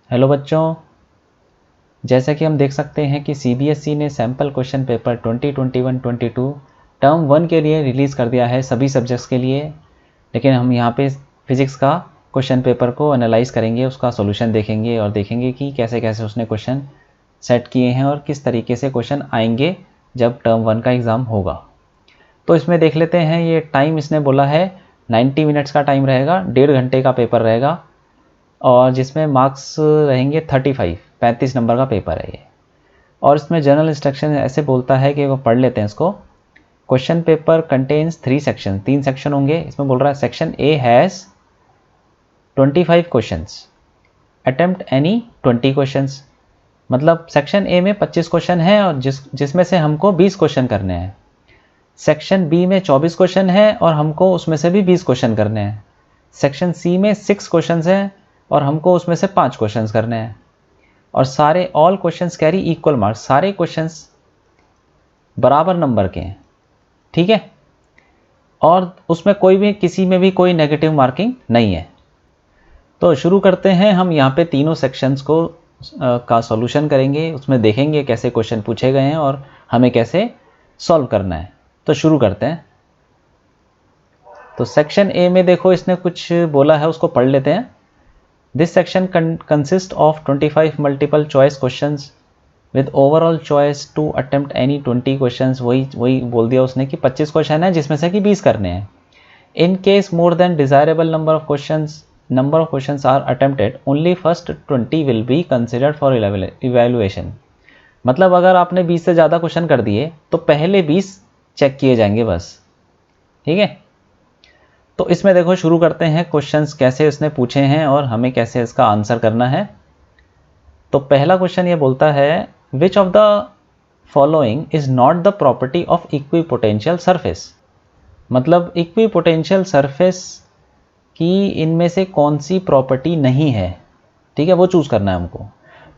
Hello बच्चों, जैसा कि हम देख सकते हैं कि सीबीएसई ने सैम्पल क्वेश्चन पेपर 2021-22 टर्म 1 के लिए रिलीज़ कर दिया है सभी सब्जेक्ट्स के लिए। लेकिन हम यहाँ पे फिज़िक्स का क्वेश्चन पेपर को एनालाइज करेंगे, उसका सॉल्यूशन देखेंगे और देखेंगे कि कैसे कैसे उसने क्वेश्चन सेट किए हैं और किस तरीके से क्वेश्चन आएंगे जब टर्म 1 का एग्ज़ाम होगा। तो इसमें देख लेते हैं, ये टाइम इसने बोला है 90 मिनट्स का टाइम रहेगा, 1.5 घंटे का पेपर रहेगा और जिसमें मार्क्स रहेंगे 35 नंबर का पेपर है ये। और इसमें जनरल इंस्ट्रक्शन ऐसे बोलता है कि वो पढ़ लेते हैं इसको। Question paper contains 3 section, 3 section होंगे। इसमें बोल रहा है section A has 25 questions, attempt any 20 questions. मतलब सेक्शन ए में 25 क्वेश्चन है और जिसमें से हमको 20 क्वेश्चन करने हैं। सेक्शन बी में 24 क्वेश्चन है और हमको उसमें से भी 20 क्वेश्चन करने हैं। सेक्शन सी में 6 क्वेश्चन हैं और हमको उसमें से 5 क्वेश्चंस करने हैं। और सारे all questions carry equal marks, सारे क्वेश्चंस बराबर नंबर के हैं, ठीक है। और उसमें कोई भी, किसी में भी कोई नेगेटिव मार्किंग नहीं है। तो शुरू करते हैं। हम यहाँ पे तीनों सेक्शंस को का सॉल्यूशन करेंगे, उसमें देखेंगे कैसे क्वेश्चन पूछे गए हैं और हमें कैसे सॉल्व करना है। तो शुरू करते हैं। तो सेक्शन ए में देखो इसने कुछ बोला है, उसको पढ़ लेते हैं। This section consists of 25 multiple choice questions with overall choice to attempt any 20 questions। वही बोल दिया उसने कि 25 क्वेश्चन है जिसमें से कि 20 करने हैं। In case more than desirable number of questions are attempted, only first 20 will be considered for evaluation। मतलब अगर आपने 20 से ज़्यादा क्वेश्चन कर दिए तो पहले 20 चेक किए जाएंगे बस, ठीक है। तो इसमें देखो शुरू करते हैं, क्वेश्चंस कैसे उसने पूछे हैं और हमें कैसे इसका आंसर करना है। तो पहला क्वेश्चन ये बोलता है, which of the following is not the property of equipotential surface. मतलब इक्विपोटेंशियल सरफेस की इनमें से कौन सी प्रॉपर्टी नहीं है, ठीक है, वो चूज करना है हमको।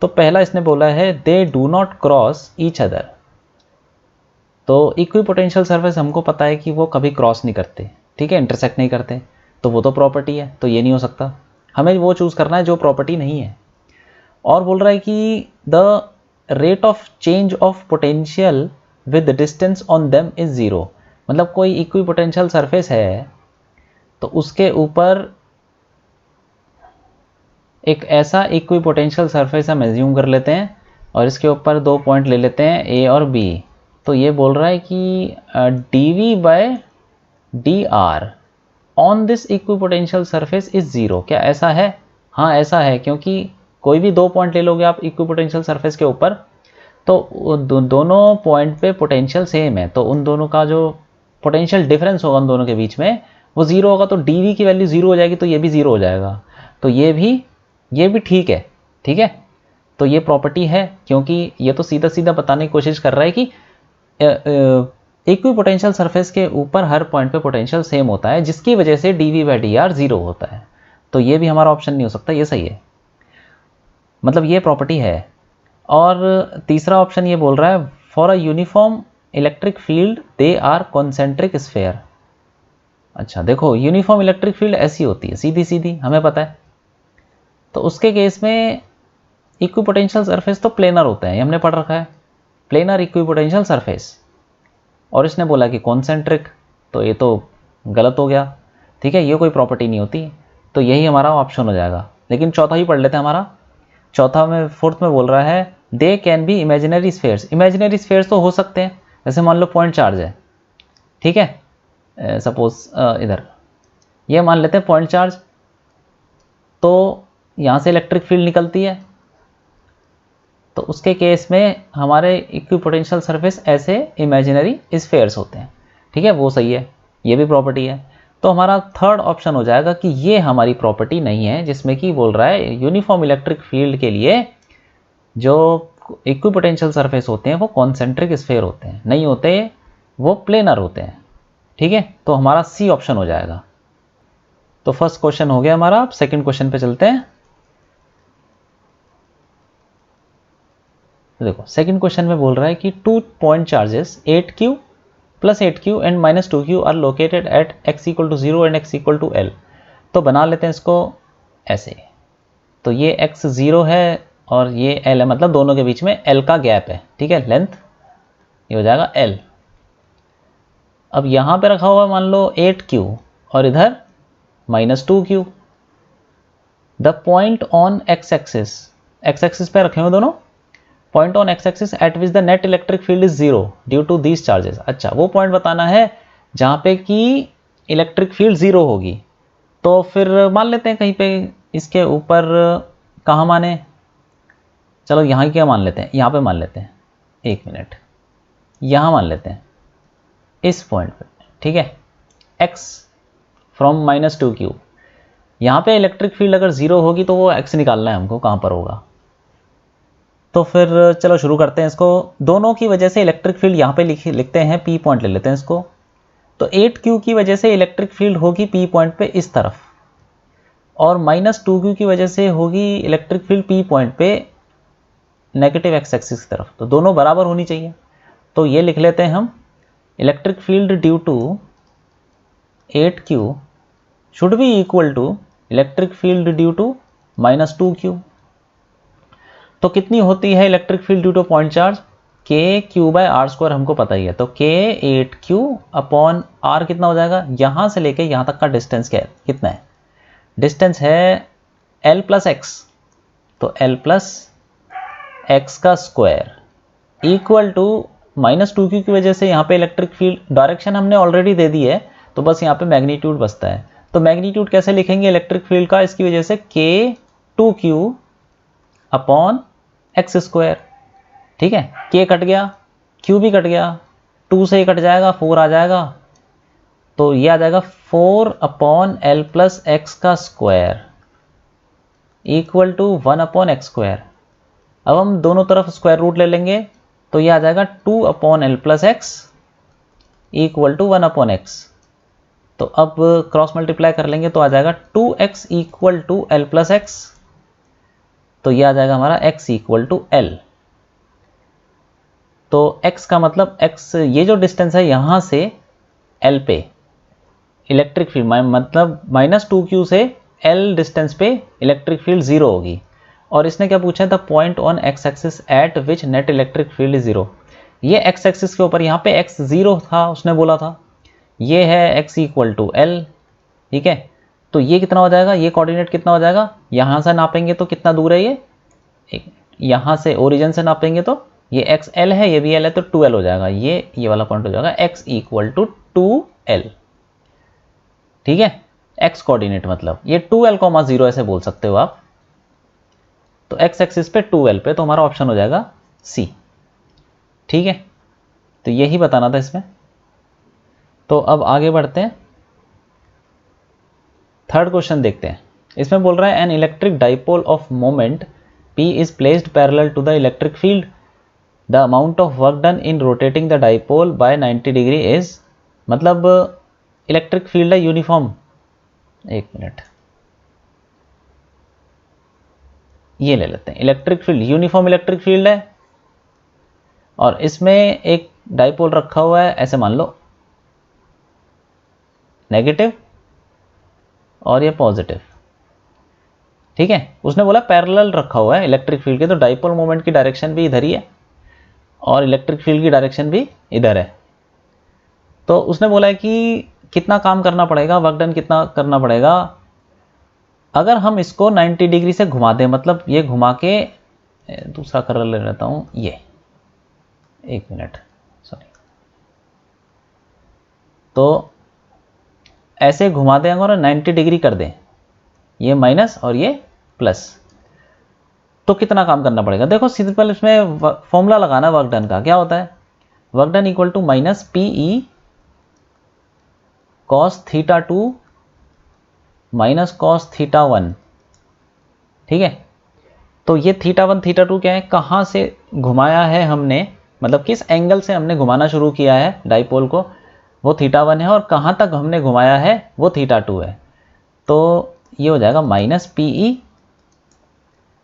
तो पहला इसने बोला है, they do not cross each other. तो इक्विपोटेंशियल सरफेस हमको पता है कि वो कभी क्रॉस नहीं करते, ठीक है, इंटरसेक्ट नहीं करते, तो वो तो प्रॉपर्टी है, तो ये नहीं हो सकता। हमें वो चूज़ करना है जो प्रॉपर्टी नहीं है। और बोल रहा है कि the rate of change of potential with distance on them is zero. मतलब कोई इक्विपोटेंशियल सरफेस है तो उसके ऊपर एक ऐसा इक्विपोटेंशियल सरफेस हम एज्यूम कर लेते हैं और इसके ऊपर 2 पॉइंट ले लेते हैं ए और बी। तो ये बोल रहा है कि dv by dr on this equipotential surface is zero. क्या ऐसा है? हाँ ऐसा है, क्योंकि कोई भी 2 पॉइंट ले लोगे आप इक्विपोटेंशियल सरफेस के ऊपर तो दोनों पॉइंट पे पोटेंशियल सेम है, तो उन दोनों का जो पोटेंशियल डिफरेंस होगा उन दोनों के बीच में वो ज़ीरो होगा। तो dv की वैल्यू ज़ीरो हो जाएगी, तो ये भी ज़ीरो हो जाएगा। तो ये भी ठीक है, ठीक है। तो ये प्रॉपर्टी है, क्योंकि ये तो सीधा सीधा बताने की कोशिश कर रहा है कि इक्विपोटेंशियल सरफेस के ऊपर हर पॉइंट पे पोटेंशियल सेम होता है, जिसकी वजह से dv बाई dr ज़ीरो होता है। तो ये भी हमारा ऑप्शन नहीं हो सकता, ये सही है, मतलब ये प्रॉपर्टी है। और तीसरा ऑप्शन ये बोल रहा है, for a uniform electric field they are concentric sphere. अच्छा देखो, यूनिफॉर्म इलेक्ट्रिक फील्ड ऐसी होती है, सीधी सीधी, हमें पता है। तो उसके केस में इक्विपोटेंशियल सरफेस तो प्लेनर होते हैं, ये हमने पढ़ रखा है, प्लेनर इक्विपोटेंशियल सरफेस। और इसने बोला कि कॉन्सेंट्रिक, तो ये तो गलत हो गया, ठीक है, ये कोई प्रॉपर्टी नहीं होती। तो यही हमारा ऑप्शन हो जाएगा। लेकिन चौथा ही पढ़ लेते हैं हमारा। फोर्थ में बोल रहा है, they can be imaginary spheres. Imaginary spheres तो हो सकते हैं, जैसे मान लो पॉइंट चार्ज है, ठीक है, सपोज इधर ये मान लेते हैं पॉइंट चार्ज, तो यहाँ से इलेक्ट्रिक फील्ड निकलती है, तो उसके केस में हमारे इक्विपोटेंशियल सरफेस ऐसे इमेजिनरी स्फेयर्स होते हैं, ठीक है, वो सही है, ये भी प्रॉपर्टी है। तो हमारा थर्ड ऑप्शन हो जाएगा कि ये हमारी प्रॉपर्टी नहीं है, जिसमें कि बोल रहा है यूनिफॉर्म इलेक्ट्रिक फील्ड के लिए जो इक्विपोटेंशियल सरफेस होते हैं वो कॉन्सेंट्रिक स्फेयर होते हैं, नहीं होते, वो प्लेनर होते हैं, ठीक है। तो हमारा सी ऑप्शन हो जाएगा। तो फर्स्ट क्वेश्चन हो गया हमारा। अब सेकेंड क्वेश्चन पे चलते हैं। तो देखो सेकंड क्वेश्चन में बोल रहा है कि 2 point charges 8q plus 8q and minus 2q are located at x equal to 0 and x equal to l। तो बना लेते हैं इसको ऐसे। तो ये x 0 है और ये l है, मतलब दोनों के बीच में l का गैप है, ठीक है, लेंथ ये हो जाएगा l। अब यहाँ पे रखा हुआ मान लो 8q और इधर -2q। The point on x axis पे रखे हुए दोनों, point on x axis at which the net electric field is 0 due to these charges. अच्छा, वो पॉइंट बताना है जहाँ पे कि इलेक्ट्रिक फील्ड 0 होगी। तो फिर मान लेते हैं कहीं पे इसके ऊपर, कहाँ माने, चलो यहाँ क्या मान लेते हैं, यहाँ पे मान लेते हैं, 1 मिनट, यहाँ मान लेते हैं इस पॉइंट पे, ठीक है, x फ्रॉम -2q। यहाँ पे इलेक्ट्रिक फील्ड अगर 0 होगी तो वो x निकालना है हमको, कहाँ पर होगा। तो फिर चलो शुरू करते हैं इसको। दोनों की वजह से इलेक्ट्रिक फील्ड यहाँ पे लिखते हैं, P पॉइंट ले लेते हैं इसको। तो 8q की वजह से इलेक्ट्रिक फील्ड होगी P पॉइंट पे इस तरफ, और -2q की वजह से होगी इलेक्ट्रिक फील्ड P पॉइंट पे नेगेटिव x एक्सिस की तरफ। तो दोनों बराबर होनी चाहिए। तो ये लिख लेते हैं हम, electric field due to 8q should be equal to electric field due to -2q। तो कितनी होती है electric field due to point charge, KQ/r² हमको पता ही है। तो K8q/r कितना हो जाएगा, यहाँ से लेके यहाँ तक का डिस्टेंस क्या है, कितना है, डिस्टेंस है l + x। तो l + x का स्क्वायर इक्वल टू -2q की वजह से यहाँ पे इलेक्ट्रिक फील्ड डायरेक्शन हमने ऑलरेडी दे दी है, तो बस यहाँ पे मैग्नीट्यूड बचता है। तो मैग्नीट्यूड कैसे लिखेंगे इलेक्ट्रिक फील्ड का, इसकी वजह से K2q/x², ठीक है, k कट गया, q भी कट गया, 2 से ही कट जाएगा, 4 आ जाएगा। तो ये आ जाएगा 4/l + x का स्क्वायर इक्वल टू 1/x²। अब हम दोनों तरफ स्क्वायर रूट ले लेंगे, तो ये आ जाएगा 2/l + x equal to 1/x। तो अब क्रॉस मल्टीप्लाई कर लेंगे तो आ जाएगा 2x equal to l + x। तो ये आ जाएगा हमारा x इक्वल टू l। तो x का मतलब x, ये जो डिस्टेंस है यहाँ से l पे इलेक्ट्रिक फील्ड, मतलब -2q से l डिस्टेंस पे इलेक्ट्रिक फील्ड 0 होगी। और इसने क्या पूछा, the point on x axis at which net electric field is 0। ये x एक्सिस के ऊपर, यहाँ पे x 0 था उसने बोला था, ये है x इक्वल टू l, ठीक है। तो ये कितना हो जाएगा, ये कोऑर्डिनेट कितना हो जाएगा, यहाँ से नापेंगे तो कितना दूर है ये, यहाँ से ओरिजिन से नापेंगे तो ये xl है, ये भी l है, तो 2l हो जाएगा, ये वाला पॉइंट हो जाएगा x इक्वल टू 2l, ठीक है। x कोऑर्डिनेट मतलब ये 2l,0 ऐसे बोल सकते हो आप। तो x एक्सिस पे 2l पे, तो हमारा ऑप्शन हो जाएगा C, ठीक है। तो यही बताना था इसमें। तो अब आगे बढ़ते हैं, थर्ड क्वेश्चन देखते हैं। इसमें बोल रहा है an electric dipole of moment P is placed parallel to the electric field, the amount of work done in rotating the dipole by 90 degree is, मतलब इलेक्ट्रिक फील्ड है यूनिफॉर्म, 1 मिनट, ये ले लेते हैं, electric field uniform electric field है, और इसमें एक डाइपोल रखा हुआ है, ऐसे मान लो नेगेटिव और ये पॉजिटिव, ठीक है। उसने बोला पैरेलल रखा हुआ है इलेक्ट्रिक फील्ड के, तो डाइपोल मोमेंट की डायरेक्शन भी इधर ही है और इलेक्ट्रिक फील्ड की डायरेक्शन भी इधर है। तो उसने बोला है कि कितना काम करना पड़ेगा, वर्क डन कितना करना पड़ेगा अगर हम इसको 90 डिग्री से घुमा दें, मतलब ये घुमा के, दूसरा कलर ले लेता हूँ, ये 1 मिनट, सॉरी, तो ऐसे घुमा दें और 90 डिग्री कर दें, ये माइनस और ये प्लस, तो कितना काम करना पड़ेगा। देखो सिंपल इसमें फॉर्मूला लगाना वर्क डन का, क्या होता है, work done equal to -PE cos θ2 minus cos θ1, ठीक है। तो ये θ1 θ2 क्या है, कहाँ से घुमाया है हमने, मतलब किस एंगल से हमने घुमाना शुरू किया है डाइपोल को, वो θ1 है, और कहाँ तक हमने घुमाया है वो θ2 है। तो ये हो जाएगा -PE,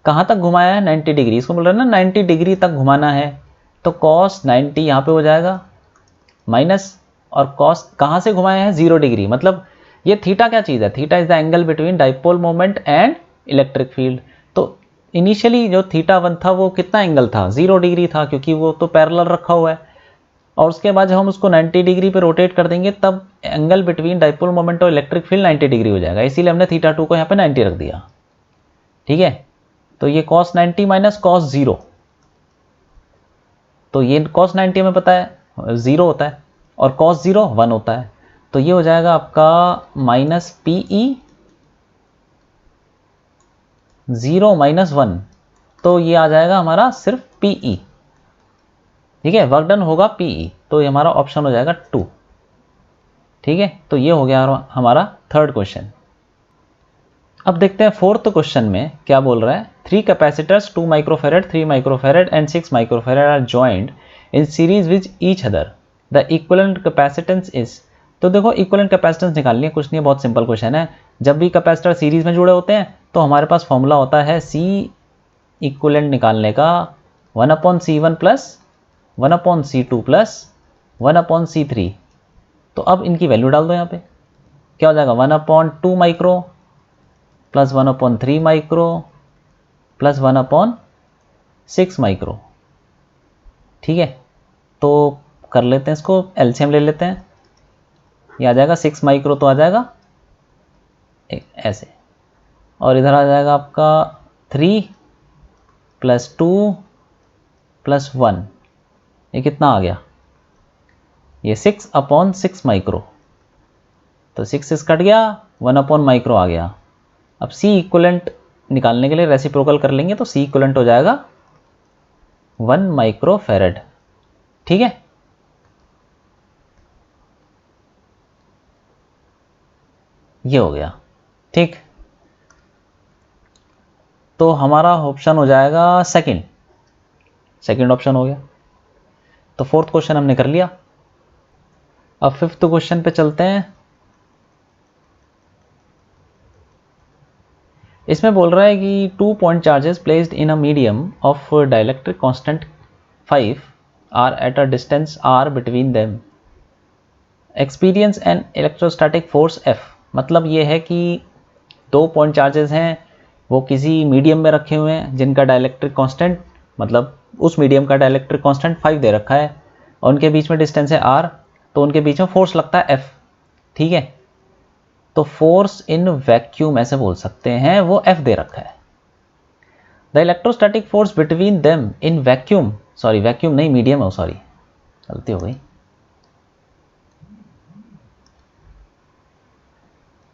कहाँ तक घुमाया है 90 डिग्री, इसको बोल रहे हैं ना 90 डिग्री तक घुमाना है, तो cos 90 यहाँ पे हो जाएगा माइनस, और cos कहाँ से घुमाया है 0 डिग्री, मतलब ये थीटा क्या चीज़ है, theta is the angle between dipole moment and electric field. तो इनिशियली जो θ1 था वो कितना एंगल था, 0 डिग्री था, क्योंकि वो तो पैरेलल रखा हुआ है। और उसके बाद जब हम उसको 90 डिग्री पे रोटेट कर देंगे तब एंगल बिटवीन डाइपोल मोमेंट और इलेक्ट्रिक फील्ड 90 डिग्री हो जाएगा, इसीलिए हमने θ2 को यहाँ पे 90 रख दिया। ठीक है, तो ये cos 90 माइनस cos 0, तो ये cos 90 हमें पता है 0 होता है और cos 0 1 होता है, तो ये हो जाएगा आपका माइनस PE 0 माइनस 1, तो ये आ जाएगा हमारा सिर्फ PE। ठीक है, वर्क डन होगा PE, तो ये हमारा ऑप्शन हो जाएगा 2। ठीक है, तो ये हो गया हमारा थर्ड क्वेश्चन। अब देखते हैं फोर्थ क्वेश्चन में क्या बोल रहा है। 3 capacitors 2 microfarad, 3 microfarad and 6 microfarad are joined in series with each other, the equivalent capacitance is. तो देखो इक्विवेलेंट कैपेसिटेंस निकालनी है, कुछ नहीं, बहुत सिंपल क्वेश्चन है। जब भी कैपेसिटर सीरीज में जुड़े होते हैं तो हमारे पास फॉर्मूला होता है C इक्विवेलेंट निकालने का 1/C1 plus 1/C2 plus 1/C3। तो अब इनकी वैल्यू डाल दो यहाँ पे, क्या हो जाएगा 1/2 micro plus 1/3 micro plus 1/6 micro. ठीक है, तो कर लेते हैं इसको, एलसीएम ले लेते हैं। ये आ जाएगा 6 माइक्रो, तो आ जाएगा ऐसे, और इधर आ जाएगा आपका 3 प्लस 2 प्लस 1, ये कितना आ गया, ये 6/6 माइक्रो, तो 6 कट गया, 1 माइक्रो आ गया। अब C इक्विवेलेंट निकालने के लिए रेसिप्रोकल कर लेंगे, तो C इक्विवेलेंट हो जाएगा 1 माइक्रोफेरेड। ठीक है, ये हो गया। ठीक, तो हमारा ऑप्शन हो जाएगा सेकंड ऑप्शन हो गया। तो फोर्थ क्वेश्चन हमने कर लिया। अब फिफ्थ क्वेश्चन पे चलते हैं। इसमें बोल रहा है कि 2 point charges placed in a medium of dielectric constant 5 are at a distance r between them, experience an electrostatic force F। मतलब ये है कि 2 पॉइंट चार्जेस हैं, वो किसी मीडियम में रखे हुए हैं जिनका डाइलेक्ट्रिक कांस्टेंट, मतलब उस मीडियम का डाइलेक्ट्रिक कांस्टेंट 5 दे रखा है, और उनके बीच में डिस्टेंस है r, तो उनके बीच में फोर्स लगता है F। ठीक है, तो फोर्स इन वैक्यूम ऐसे बोल सकते हैं, वो F दे रखा है। The electrostatic force between them in vacuum, sorry vacuum नहीं मीडियम है, सॉरी गलती हो गई,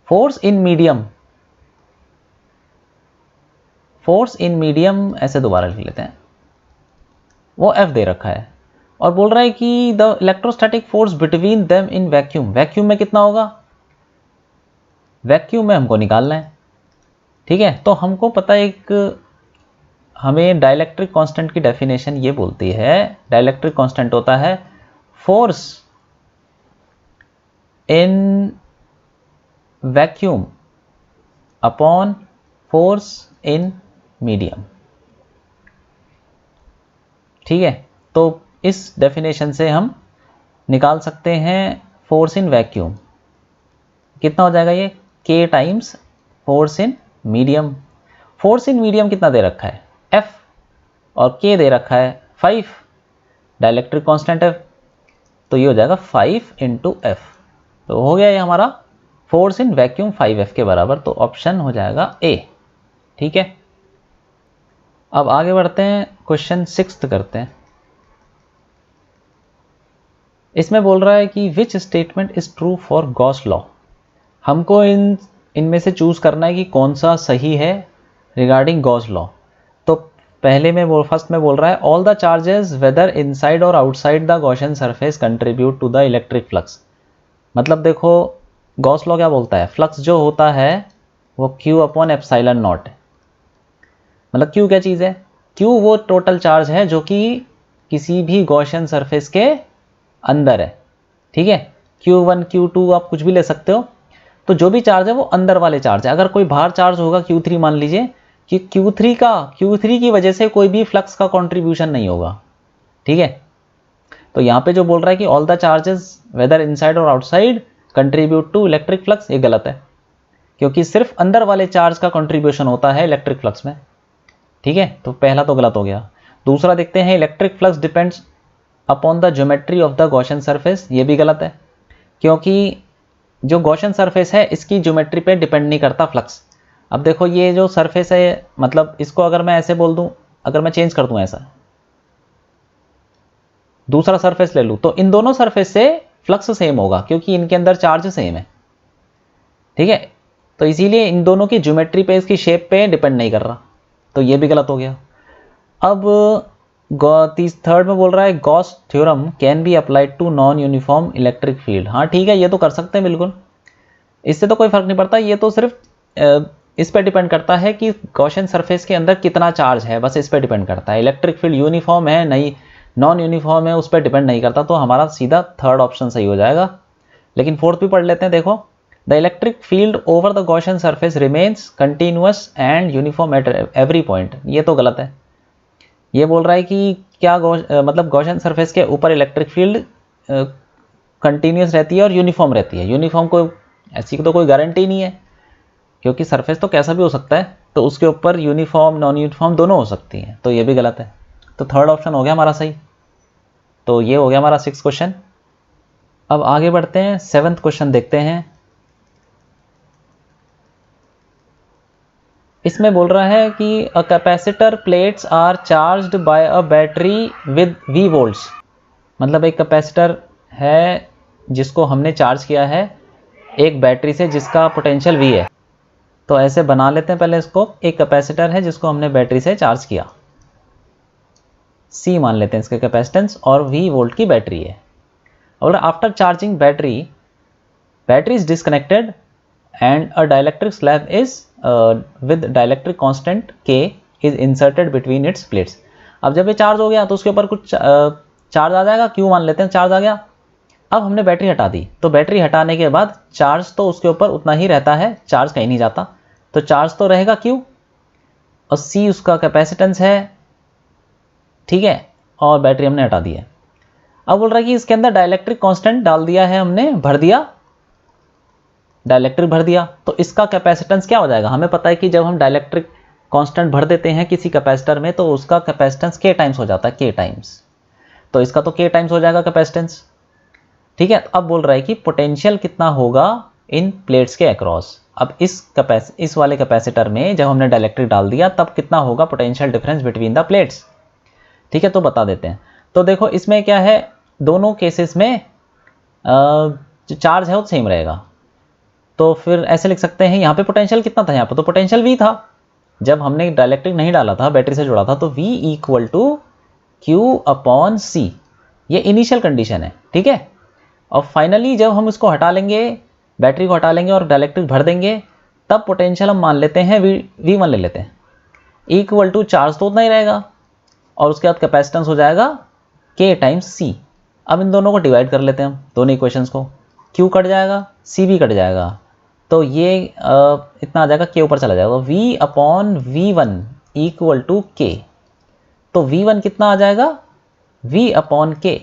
फोर्स इन मीडियम ऐसे दोबारा लिख लेते हैं, वो F दे रखा है। और बोल रहा है कि the electrostatic force between them in vacuum, vacuum में कितना होगा, वैक्यूम में हमको निकालना है। ठीक है, तो हमको पता है एक, हमें डाइलेक्ट्रिक कांस्टेंट की डेफिनेशन ये बोलती है, डाइलेक्ट्रिक कांस्टेंट होता है force in vacuum upon force in medium. ठीक है, तो इस डेफिनेशन से हम निकाल सकते हैं फोर्स इन वैक्यूम, कितना हो जाएगा ये K times force in medium. Force in medium कितना दे रखा है F, और K दे रखा है 5, डाइलेक्ट्रिक कांस्टेंट F, तो ये हो जाएगा 5 × F। तो हो गया ये हमारा फोर्स इन वैक्यूम 5F के बराबर, तो ऑप्शन हो जाएगा A। ठीक है, अब आगे बढ़ते हैं, क्वेश्चन 6 करते हैं। इसमें बोल रहा है कि which statement is true for Gauss law. हमको इनमें से चूज करना है कि कौन सा सही है रिगार्डिंग गॉस लॉ। तो पहले में फर्स्ट में बोल रहा है all the charges whether inside और outside the Gaussian surface contribute to the electric flux. मतलब देखो गॉस लॉ क्या बोलता है, फ्लक्स जो होता है वो Q/ε0 है। मतलब Q क्या चीज़ है, Q वो टोटल चार्ज है जो कि किसी भी गॉसियन सरफेस के अंदर है। ठीक है, Q1 Q2 आप कुछ भी ले सकते हो, तो जो भी चार्ज है वो अंदर वाले चार्ज है। अगर कोई बाहर चार्ज होगा Q3, मान लीजिए कि Q3 की वजह से कोई भी फ्लक्स का कंट्रीब्यूशन नहीं होगा। ठीक है, तो यहाँ पे जो बोल रहा है कि all the charges whether inside और outside contribute to electric flux, ये गलत है, क्योंकि सिर्फ अंदर वाले चार्ज का कंट्रीब्यूशन होता है इलेक्ट्रिक फ्लक्स में। ठीक है, तो पहला तो गलत हो गया। दूसरा देखते हैं, electric flux depends upon the geometry of the Gaussian surface, ये भी गलत है, क्योंकि जो गॉसियन सरफेस है इसकी ज्योमेट्री पे डिपेंड नहीं करता फ्लक्स। अब देखो ये जो सरफेस है, मतलब इसको अगर मैं ऐसे बोल दूं, अगर मैं चेंज कर दूं ऐसा, दूसरा सरफेस ले लूं, तो इन दोनों सरफेस से फ्लक्स सेम होगा क्योंकि इनके अंदर चार्ज सेम है, ठीक है। तो इसीलिए इन दोनों की ज्योमेट्री पे, इसकी शेप पे डिपेंड नहीं कर रहा, तो ये भी गलत हो गया। अब थर्ड में बोल रहा है Gauss theorem can be applied to non uniform electric field. हाँ ठीक है, ये तो कर सकते हैं बिल्कुल, इससे तो कोई फर्क नहीं पड़ता, ये तो सिर्फ इस पर डिपेंड करता है कि गॉसियन सरफेस के अंदर कितना चार्ज है, बस इस पर डिपेंड करता है। इलेक्ट्रिक फील्ड यूनिफॉर्म है नहीं नॉन यूनिफॉर्म है, उस पर डिपेंड नहीं करता, तो हमारा सीधा थर्ड ऑप्शन सही हो जाएगा। लेकिन फोर्थ भी पढ़ लेते हैं। देखो, the electric field over the Gaussian surface remains continuous and uniform at every point, ये तो गलत है। ये बोल रहा है कि क्या मतलब गॉसियन सरफेस के ऊपर इलेक्ट्रिक फील्ड कंटिन्यूअस रहती है और यूनिफॉर्म रहती है। यूनिफॉर्म को ऐसी तो कोई गारंटी नहीं है, क्योंकि सरफेस तो कैसा भी हो सकता है, तो उसके ऊपर यूनिफॉर्म नॉन यूनिफॉर्म दोनों हो सकती हैं, तो ये भी गलत है। तो थर्ड ऑप्शन हो गया हमारा सही। तो ये हो गया हमारा 6th क्वेश्चन। अब आगे बढ़ते हैं, 7th क्वेश्चन देखते हैं। इसमें बोल रहा है कि a capacitor plates are charged by a battery with V volts, मतलब एक कैपेसिटर है जिसको हमने चार्ज किया है एक बैटरी से जिसका पोटेंशियल V है। तो ऐसे बना लेते हैं पहले इसको, एक कैपेसिटर है जिसको हमने बैटरी से चार्ज किया, C मान लेते हैं इसके कैपेसिटेंस, और V वोल्ट की बैटरी है। और after charging battery is disconnected and a dielectric slab is with dielectric constant K is inserted between its plates. अब जब ये चार्ज हो गया तो उसके ऊपर कुछ चार्ज आ जाएगा, Q मान लेते हैं, चार्ज आ गया। अब हमने बैटरी हटा दी, तो बैटरी हटाने के बाद चार्ज तो उसके ऊपर उतना ही रहता है, चार्ज कहीं नहीं जाता, तो चार्ज तो रहेगा Q, और C उसका कैपेसिटेंस है, ठीक है, और बैटरी हमने हटा दी है। अब बोल रहा है कि इसके अंदर डाइलेक्ट्रिक कांस्टेंट डाल दिया है हमने, भर दिया, डाइलेक्ट्रिक भर दिया, तो इसका कैपेसिटेंस क्या हो जाएगा। हमें पता है कि जब हम डाइलेक्ट्रिक कांस्टेंट भर देते हैं किसी कैपेसिटर में, तो उसका कैपेसिटेंस K टाइम्स हो जाता है, K टाइम्स, तो इसका तो K टाइम्स हो जाएगा कैपेसिटेंस, ठीक है। अब बोल रहा है कि पोटेंशियल कितना होगा इन प्लेट्स के अक्रॉस। अब इस वाले कैपेसिटर में जब हमने डाइलेक्ट्रिक डाल दिया तब कितना होगा potential difference between the plates, ठीक है, तो बता देते हैं। तो देखो इसमें क्या है, दोनों केसेस में जो चार्ज है वो सेम रहेगा, तो फिर ऐसे लिख सकते हैं, यहाँ पे पोटेंशियल कितना था, यहाँ पे तो पोटेंशियल V था, जब हमने डाइलेक्ट्रिक नहीं डाला था, बैटरी से जुड़ा था, तो V इक्वल टू Q/C, ये इनिशियल कंडीशन है, ठीक है। और फाइनली जब हम इसको हटा लेंगे, बैटरी को हटा लेंगे और डाइलेक्ट्रिक भर देंगे, तब पोटेंशियल हम मान लेते हैं V1 ले लेते हैं, इक्वल टू चार्ज तो उतना ही रहेगा, और उसके बाद कैपेसिटेंस हो जाएगा K टाइम्स C। अब इन दोनों को डिवाइड कर लेते हैं हम, दोनों इक्वेशंस को, Q कट जाएगा, C भी कट जाएगा, तो ये इतना आ जाएगा, K ऊपर चला जाएगा, V/V1 इक्वल टू K, तो V1 कितना आ जाएगा, V/K।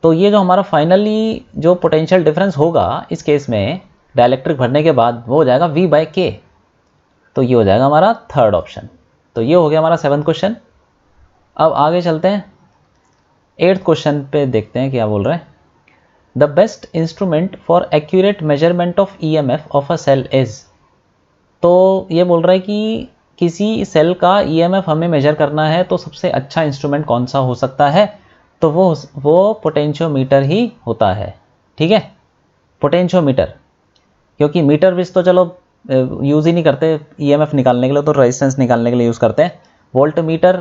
तो ये जो हमारा फाइनली जो पोटेंशियल डिफरेंस होगा इस केस में डाइलेक्ट्रिक भरने के बाद, वो हो जाएगा V/K, तो ये हो जाएगा हमारा थर्ड ऑप्शन। तो ये हो गया हमारा 7th क्वेश्चन। अब आगे चलते हैं, 8th क्वेश्चन पे देखते हैं क्या बोल रहे हैं। The best instrument for accurate measurement of EMF of a cell is, तो ये बोल रहा है कि किसी सेल का EMF हमें मेजर करना है, तो सबसे अच्छा इंस्ट्रूमेंट कौन सा हो सकता है, तो वो पोटेंशियोमीटर ही होता है, ठीक है, पोटेंशियोमीटर, क्योंकि मीटर विच तो चलो यूज़ ही नहीं करते EMF निकालने के लिए, तो रेजिस्टेंस निकालने के लिए यूज़ करते हैं। Voltmeter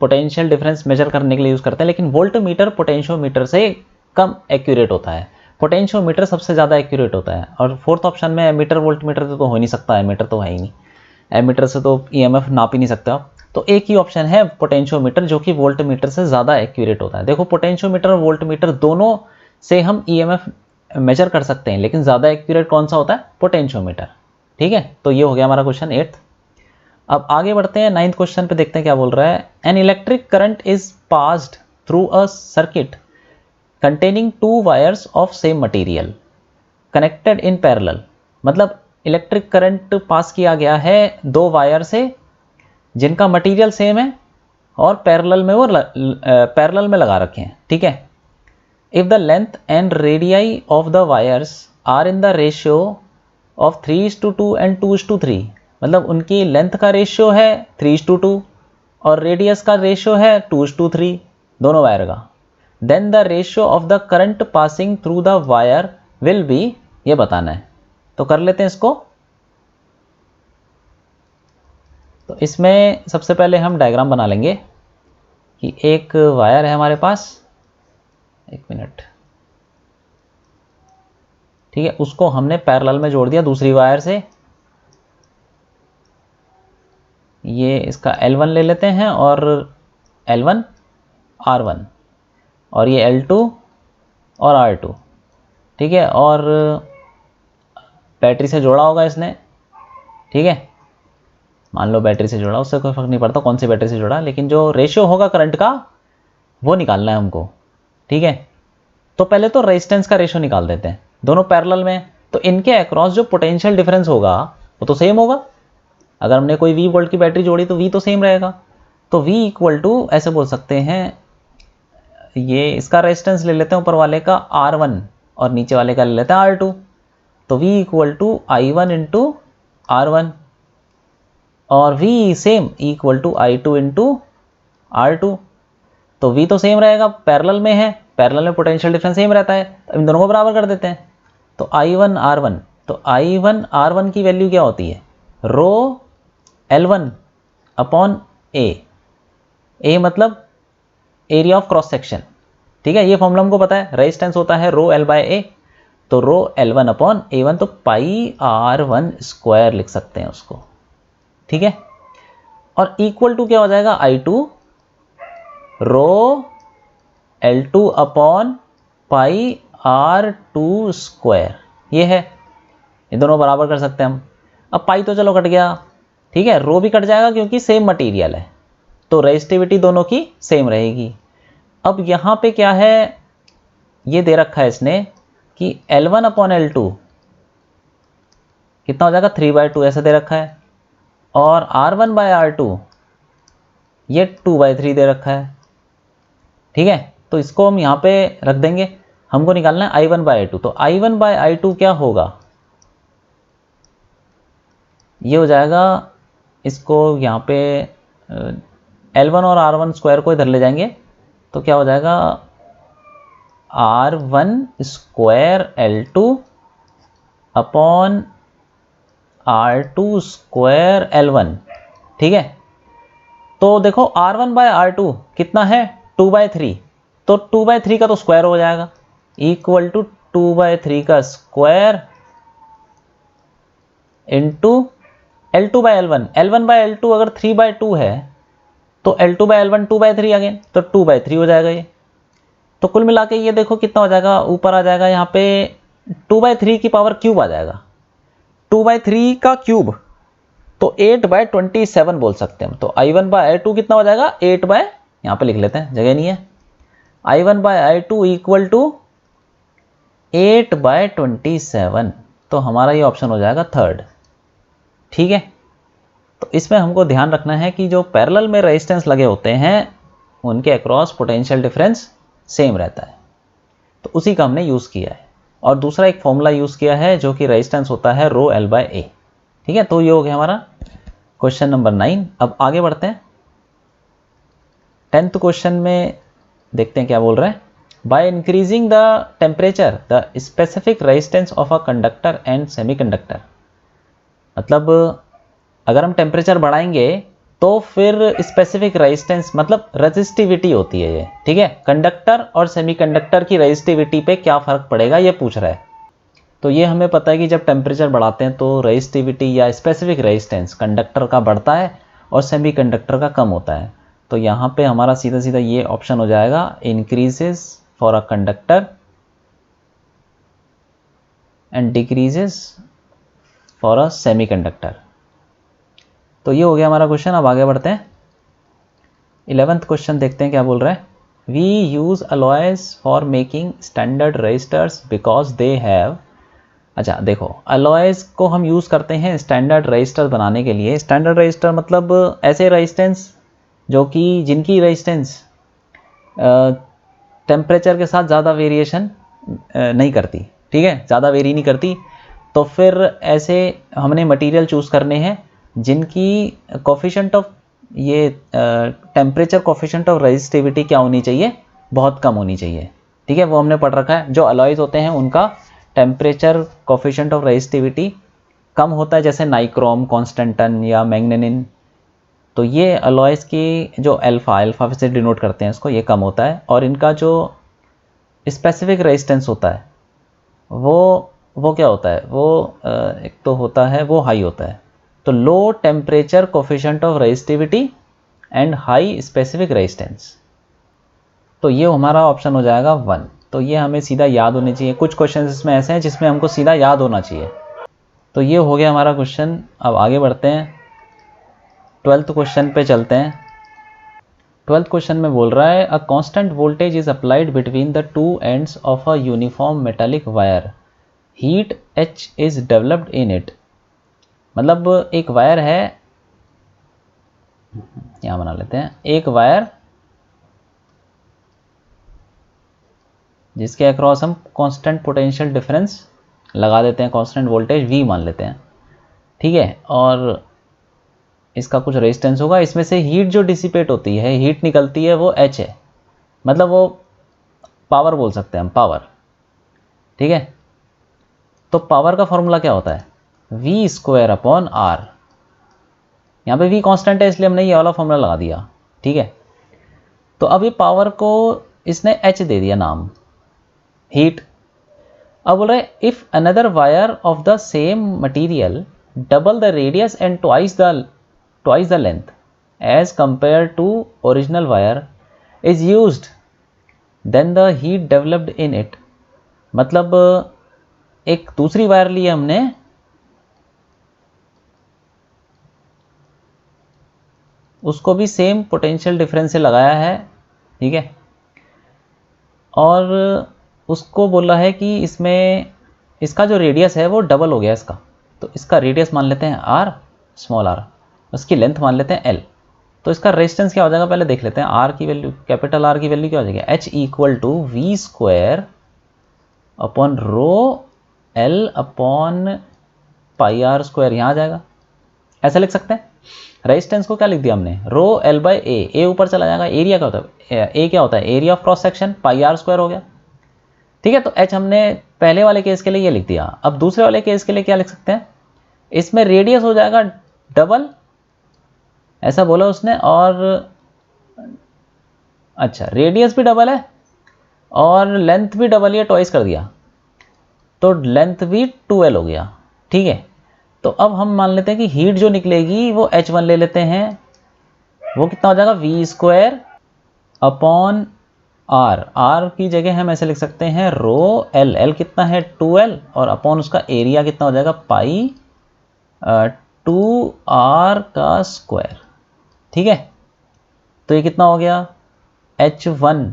potential difference measure करने के लिए यूज़ करते हैं, लेकिन वोल्ट मीटर पोटेंशियोमीटर से कम एक्यूरेट होता है, पोटेंशियोमीटर सबसे ज़्यादा एक्यूरेट होता है। और फोर्थ ऑप्शन में एमीटर वोल्ट मीटर तो हो नहीं सकता, एमीटर तो है ही नहीं, एमीटर से तो EMF नाप ही नहीं सकता, तो एक ही ऑप्शन है पोटेंशियोमीटर, जो कि वोल्ट मीटर से ज़्यादा एक्यूरेट होता है। देखो पोटेंशियोमीटर और वोल्ट मीटर दोनों से हम EMF मेजर कर सकते हैं, लेकिन ज़्यादा एक्यूरेट कौन सा होता है, पोटेंशियोमीटर, ठीक है। तो ये हो गया हमारा क्वेश्चन 8th। अब आगे बढ़ते हैं 9th क्वेश्चन पे, देखते हैं क्या बोल रहा है। An electric current is passed through a circuit containing 2 wires of same material connected in parallel, मतलब इलेक्ट्रिक करंट पास किया गया है 2 वायर से जिनका मटेरियल सेम है और पैरेलल में वो पैरेलल में लगा रखे हैं, ठीक है। If the length and radii of the wires are in the ratio of 3:2 and 2:3, मतलब उनकी लेंथ का रेशियो है 3:2 और रेडियस का रेशियो है 2:3 दोनों वायर का, then the ratio of the current passing through the wire will be, ये बताना है। तो कर लेते हैं इसको। तो इसमें सबसे पहले हम डायग्राम बना लेंगे कि एक वायर है हमारे पास, एक मिनट, ठीक है, उसको हमने पैरेलल में जोड़ दिया दूसरी वायर से। ये इसका L1 ले लेते हैं और L1 R1 और ये L2 और R2, ठीक है, और बैटरी से जोड़ा होगा इसने, ठीक है, मान लो बैटरी से जोड़ा, उससे कोई फर्क नहीं पड़ता कौन सी बैटरी से जोड़ा, लेकिन जो रेशियो होगा करंट का वो निकालना है हमको, ठीक है। तो पहले तो रेजिस्टेंस का रेशियो निकाल देते हैं, दोनों पैरेलल में, तो इनके अक्रॉस जो पोटेंशियल डिफरेंस होगा वो तो सेम होगा। अगर हमने कोई V वोल्ट की बैटरी जोड़ी तो V तो सेम रहेगा, तो V इक्वल टू ऐसे बोल सकते हैं, ये इसका रेजिस्टेंस ले लेते हैं ऊपर वाले का R1 और नीचे वाले का ले लेते हैं R2, तो V equal to I1 into R1 और V same equal to I2 into R2, तो V तो सेम रहेगा, पैरेलल में है, पैरेलल में पोटेंशियल डिफरेंस सेम रहता है, तो इन दोनों को बराबर कर देते हैं। तो I1 R1, तो I1 R1 की वैल्यू क्या होती है, रो L1 अपॉन A मतलब एरिया ऑफ क्रॉस सेक्शन, ठीक है, ये फॉर्मूला हमको पता है, रेजिस्टेंस होता है रो L बाय A, तो रो L1 अपॉन A1, तो पाई R1 स्क्वायर लिख सकते हैं उसको, ठीक है। और इक्वल टू क्या हो जाएगा, I2 रो L2 upon pi R2 square, ये है, ये दोनों बराबर कर सकते हैं हम। अब पाई तो चलो कट गया, ठीक है, रो भी कट जाएगा क्योंकि सेम मटेरियल है, तो रेजिस्टिविटी दोनों की सेम रहेगी। अब यहाँ पे क्या है, ये दे रखा है इसने कि L1 अपॉन L2 कितना हो जाएगा, 3/2 ऐसा दे रखा है, और R1 बाय R2 ये 2/3 दे रखा है, ठीक है। तो इसको हम यहाँ पे रख देंगे, हमको निकालना है I1 बाय I2, तो I1 बाय I2 क्या होगा, ये हो जाएगा, इसको यहाँ पे L1 और R1 स्क्वायर को इधर ले जाएंगे, तो क्या हो जाएगा, R1 square L2 upon R2 square L1, ठीक है। तो देखो R1 बाय R2 कितना है, 2/3, तो 2/3 का तो स्क्वायर हो जाएगा, इक्वल टू 2/3 का square into L2 bye L1, L1 bye L2 अगर 3/2 है तो L2 बाय L1 2/3 अगेन, तो 2/3 हो जाएगा ये। तो कुल मिला के ये देखो कितना हो जाएगा, ऊपर आ जाएगा यहाँ पे 2/3 की पावर क्यूब आ जाएगा, 2/3 का क्यूब, तो 8/27 बोल सकते हैं हम। तो I1 बाय I2 कितना हो जाएगा, 8 बाय, यहाँ पे लिख लेते हैं, जगह नहीं है, I1 bye I2 equal to 8/27, तो हमारा ये ऑप्शन हो जाएगा थर्ड, ठीक है। तो इसमें हमको ध्यान रखना है कि जो पैरेलल में रेजिस्टेंस लगे होते हैं उनके अक्रॉस पोटेंशियल डिफरेंस सेम रहता है, तो उसी का हमने यूज़ किया है। और दूसरा एक फॉर्मूला यूज़ किया है जो कि रेजिस्टेंस होता है रो L बाय A, ठीक है। तो ये हो गया हमारा क्वेश्चन नंबर 9। अब आगे बढ़ते हैं 10th क्वेश्चन में, देखते हैं क्या बोल रहे हैं। By increasing the temperature the specific resistance of a conductor and semiconductor, मतलब अगर हम टेम्परेचर बढ़ाएंगे तो फिर स्पेसिफिक रेजिस्टेंस मतलब रेजिस्टिविटी होती है ये, ठीक है। कंडक्टर और सेमीकंडक्टर की रेजिस्टिविटी पे क्या फ़र्क पड़ेगा ये पूछ रहा है। तो ये हमें पता है कि जब टेम्परेचर बढ़ाते हैं तो रेजिस्टिविटी या स्पेसिफिक रेजिस्टेंस कंडक्टर का बढ़ता है और सेमीकंडक्टर का कम होता है। तो यहाँ पे हमारा सीधा सीधा ये ऑप्शन हो जाएगा, increases for a conductor and decreases for a semiconductor. तो ये हो गया हमारा क्वेश्चन। अब आगे बढ़ते हैं 11th क्वेश्चन, देखते हैं क्या बोल रहा है। We use alloys for making standard resistors because they have अच्छा देखो, अलॉयज़ को हम यूज़ करते हैं स्टैंडर्ड रजिस्टर बनाने के लिए। स्टैंडर्ड रजिस्टर मतलब ऐसे रेजिस्टेंस जो कि जिनकी रेजिस्टेंस टेम्परेचर के साथ ज़्यादा वेरिएशन नहीं करती, ठीक है, ज़्यादा वेरी नहीं करती। तो फिर ऐसे हमने मटेरियल चूज़ करने हैं जिनकी कोफिशिएंट ऑफ ये टेम्परेचर कोफिशिएंट ऑफ रेजिस्टिविटी क्या होनी चाहिए, बहुत कम होनी चाहिए, ठीक है। वो हमने पढ़ रखा है। जो अलॉयज़ होते हैं उनका टेम्परेचर कोफिशिएंट ऑफ रेजिस्टिविटी कम होता है, जैसे नाइक्रोम, कॉन्स्टेंटन या मैग्नेनिन। तो ये अलॉयज़ की जो अल्फ़ा से डिनोट करते हैं इसको, ये कम होता है। और इनका जो स्पेसिफिक रेजिस्टेंस होता है वो क्या होता है, वो एक तो होता है वो हाई होता है। तो low temperature coefficient of resistivity and high specific resistance, तो ये हमारा ऑप्शन हो जाएगा 1। तो ये हमें सीधा याद होने चाहिए। कुछ क्वेश्चन इसमें ऐसे हैं जिसमें हमको सीधा याद होना चाहिए। तो ये हो गया हमारा क्वेश्चन। अब आगे बढ़ते हैं, 12th क्वेश्चन पे चलते हैं। 12th क्वेश्चन में बोल रहा है, a constant voltage is applied between the two ends of a uniform metallic wire, heat H is developed in it. मतलब एक वायर है, यहाँ बना लेते हैं, एक वायर जिसके अक्रॉस हम कांस्टेंट पोटेंशियल डिफरेंस लगा देते हैं, कांस्टेंट वोल्टेज V मान लेते हैं, ठीक है। और इसका कुछ रेजिस्टेंस होगा। इसमें से हीट जो डिसिपेट होती है, हीट निकलती है, वो H है, मतलब वो पावर बोल सकते हैं हम, पावर, ठीक है। तो पावर का फॉर्मूला क्या होता है, V²/R। यहाँ पे V कांस्टेंट है इसलिए हमने ये वाला फॉर्मूला लगा दिया, ठीक है। तो अब ये पावर को इसने H दे दिया नाम, हीट। अब बोल रहे if another wire of the same material double the radius and twice the length as compared to original wire is used, then the heat developed in it। मतलब एक दूसरी वायर ली हमने, उसको भी सेम पोटेंशियल डिफरेंस से लगाया है, ठीक है। और उसको बोला है कि इसमें इसका जो रेडियस है वो डबल हो गया इसका। तो इसका रेडियस मान लेते हैं R, स्मॉल r, उसकी लेंथ मान लेते हैं L। तो इसका रेजिस्टेंस क्या हो जाएगा पहले देख लेते हैं। R की वैल्यू, कैपिटल R की वैल्यू क्या हो जाएगी, H = V²/ρL/πr², यहाँ आ जाएगा। ऐसा लिख सकते हैं। रेजिस्टेंस को क्या लिख दिया हमने, ρL/A। A ऊपर चला जाएगा। एरिया क्या होता है, A क्या होता है, area of cross section, πr² हो गया, ठीक है। तो H हमने पहले वाले केस के लिए ये लिख दिया। अब दूसरे वाले केस के लिए क्या लिख सकते हैं, इसमें रेडियस हो जाएगा डबल, ऐसा बोला उसने। और अच्छा, रेडियस भी डबल है और लेंथ भी डबल, ये ट्वाइस कर दिया, तो लेंथ भी 2L हो गया, ठीक है। तो अब हम मान लेते हैं कि हीट जो निकलेगी वो H1 ले लेते हैं, वो कितना हो जाएगा, V²/R। R की जगह हम ऐसे लिख सकते हैं ρL, L कितना है 2L, और अपॉन उसका एरिया कितना हो जाएगा, π/2R², ठीक है। तो ये कितना हो गया, H1,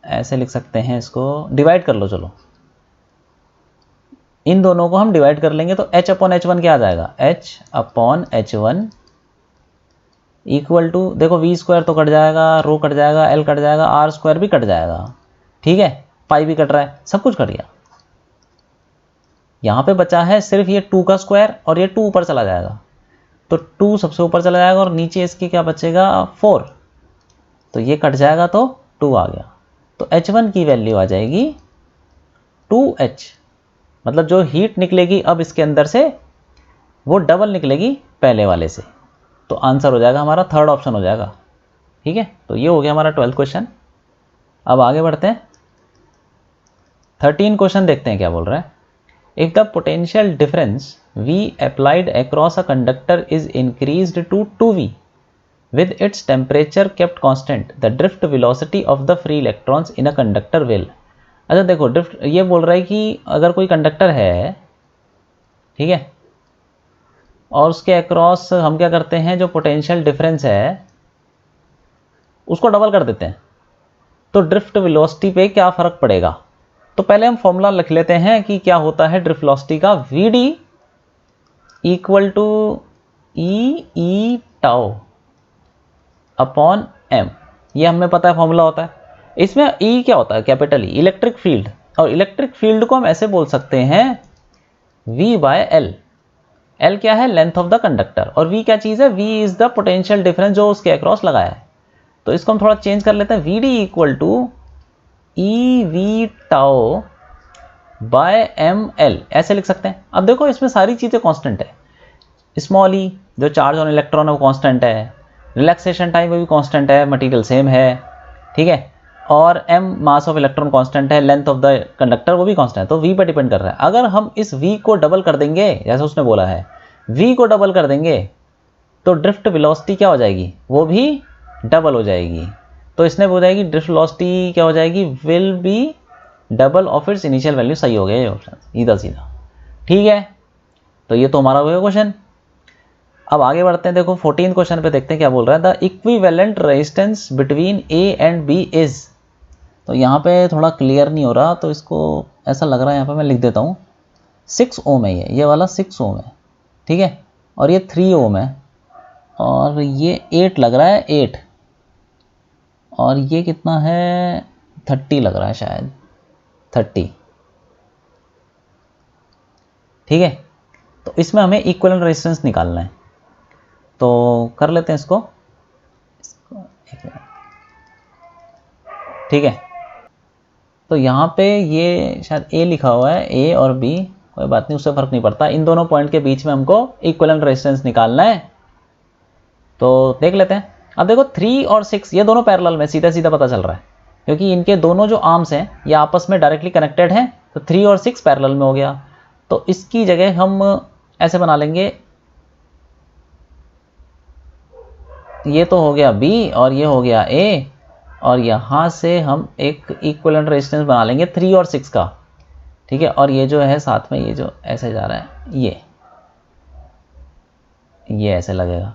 ऐसे लिख सकते हैं, इसको डिवाइड कर लो, चलो इन दोनों को हम डिवाइड कर लेंगे। तो H/H1 क्या आ जाएगा, H/H1 इक्वल टू, देखो V² तो कट जाएगा, रो कट जाएगा, L कट जाएगा, R² भी कट जाएगा, ठीक है, पाई भी कट रहा है, सब कुछ कट गया। यहाँ पे बचा है सिर्फ ये 2 का स्क्वायर, और ये 2 ऊपर चला जाएगा, तो 2 सबसे ऊपर चला जाएगा, और नीचे इसके क्या बचेगा, 4। तो ये कट जाएगा तो 2 आ गया। तो H1 की वैल्यू आ जाएगी 2H। मतलब जो हीट निकलेगी अब इसके अंदर से वो डबल निकलेगी पहले वाले से। तो आंसर हो जाएगा हमारा थर्ड ऑप्शन हो जाएगा, ठीक है। तो ये हो गया हमारा 12th क्वेश्चन। अब आगे बढ़ते हैं, 13 क्वेश्चन देखते हैं क्या बोल रहा है। If the potential difference V applied across a conductor is increased to 2V with its temperature kept constant, the drift velocity of the free electrons in a conductor will। अच्छा देखो, ड्रिफ्ट ये बोल रहा है कि अगर कोई कंडक्टर है, ठीक है, और उसके अक्रॉस हम क्या करते हैं, जो पोटेंशियल डिफरेंस है उसको डबल कर देते हैं, तो ड्रिफ्ट वेलोसिटी पे क्या फ़र्क पड़ेगा। तो पहले हम फॉर्मूला लिख लेते हैं कि क्या होता है ड्रिफ्ट वेलोसिटी का, V D equal to E tau upon M. ये हमें पता है फॉर्मूला होता है। इसमें ई क्या होता है, कैपिटल ई, इलेक्ट्रिक फील्ड, और इलेक्ट्रिक फील्ड को हम ऐसे बोल सकते हैं V बाय एल। एल क्या है, लेंथ ऑफ द कंडक्टर, और V क्या चीज़ है, V is the potential difference जो उसके अक्रॉस लगाया है। तो इसको हम थोड़ा चेंज कर लेते हैं, V D equal to E V tau by M L, ऐसे लिख सकते हैं। अब देखो इसमें सारी चीज़ें कांस्टेंट है, स्मॉल ई जो चार्ज ऑन इलेक्ट्रॉन है वो कांस्टेंट है, रिलैक्सेशन टाइम भी कांस्टेंट है, मटेरियल सेम है, ठीक है, और m mass of electron constant है, लेंथ ऑफ द कंडक्टर वो भी कांस्टेंट है, तो v पर डिपेंड कर रहा है। अगर हम इस v को डबल कर देंगे, जैसे उसने बोला है v को डबल कर देंगे, तो ड्रिफ्ट वेलोसिटी क्या हो जाएगी, वो भी डबल हो जाएगी। तो इसने बोला है कि ड्रिफ्ट वेलोसिटी क्या हो जाएगी, will be double of its initial value. सही हो गया ये ऑप्शन, सीधा सीधा, ठीक है। तो ये तो हमारा हो गया क्वेश्चन। अब आगे बढ़ते हैं, देखो 14 क्वेश्चन पे देखते हैं क्या बोल रहा है, the equivalent resistance between A and B is. तो यहाँ पे थोड़ा क्लियर नहीं हो रहा, तो इसको ऐसा लग रहा है, यहाँ पे मैं लिख देता हूँ 6 ओम है, ये वाला 6 ओम है, ठीक है, और ये 3 ओम है, और ये 8 लग रहा है, 8, और ये कितना है, 30 लग रहा है शायद, 30, ठीक है। तो इसमें हमें इक्विवेलेंट रेजिस्टेंस निकालना है, तो कर लेते हैं इसको, ठीक है। तो यहाँ पे ये शायद ए लिखा हुआ है, ए और बी, कोई बात नहीं, उससे फर्क नहीं पड़ता, इन दोनों पॉइंट के बीच में हमको इक्विवेलेंट रेजिस्टेंस निकालना है। तो देख लेते हैं। अब देखो 3 और 6 ये दोनों पैरेलल में, सीधा सीधा पता चल रहा है, क्योंकि इनके दोनों जो आर्म्स हैं ये आपस में डायरेक्टली कनेक्टेड हैं, तो 3 और 6 पैरेलल में हो गया। तो इसकी जगह हम ऐसे बना लेंगे, ये तो हो गया B और ये हो गया A, और यहाँ से हम एक इक्विवेलेंट रेजिस्टेंस बना लेंगे 3 और 6 का, ठीक है, और ये जो है साथ में ये जो ऐसे जा रहा है ये ऐसे लगेगा।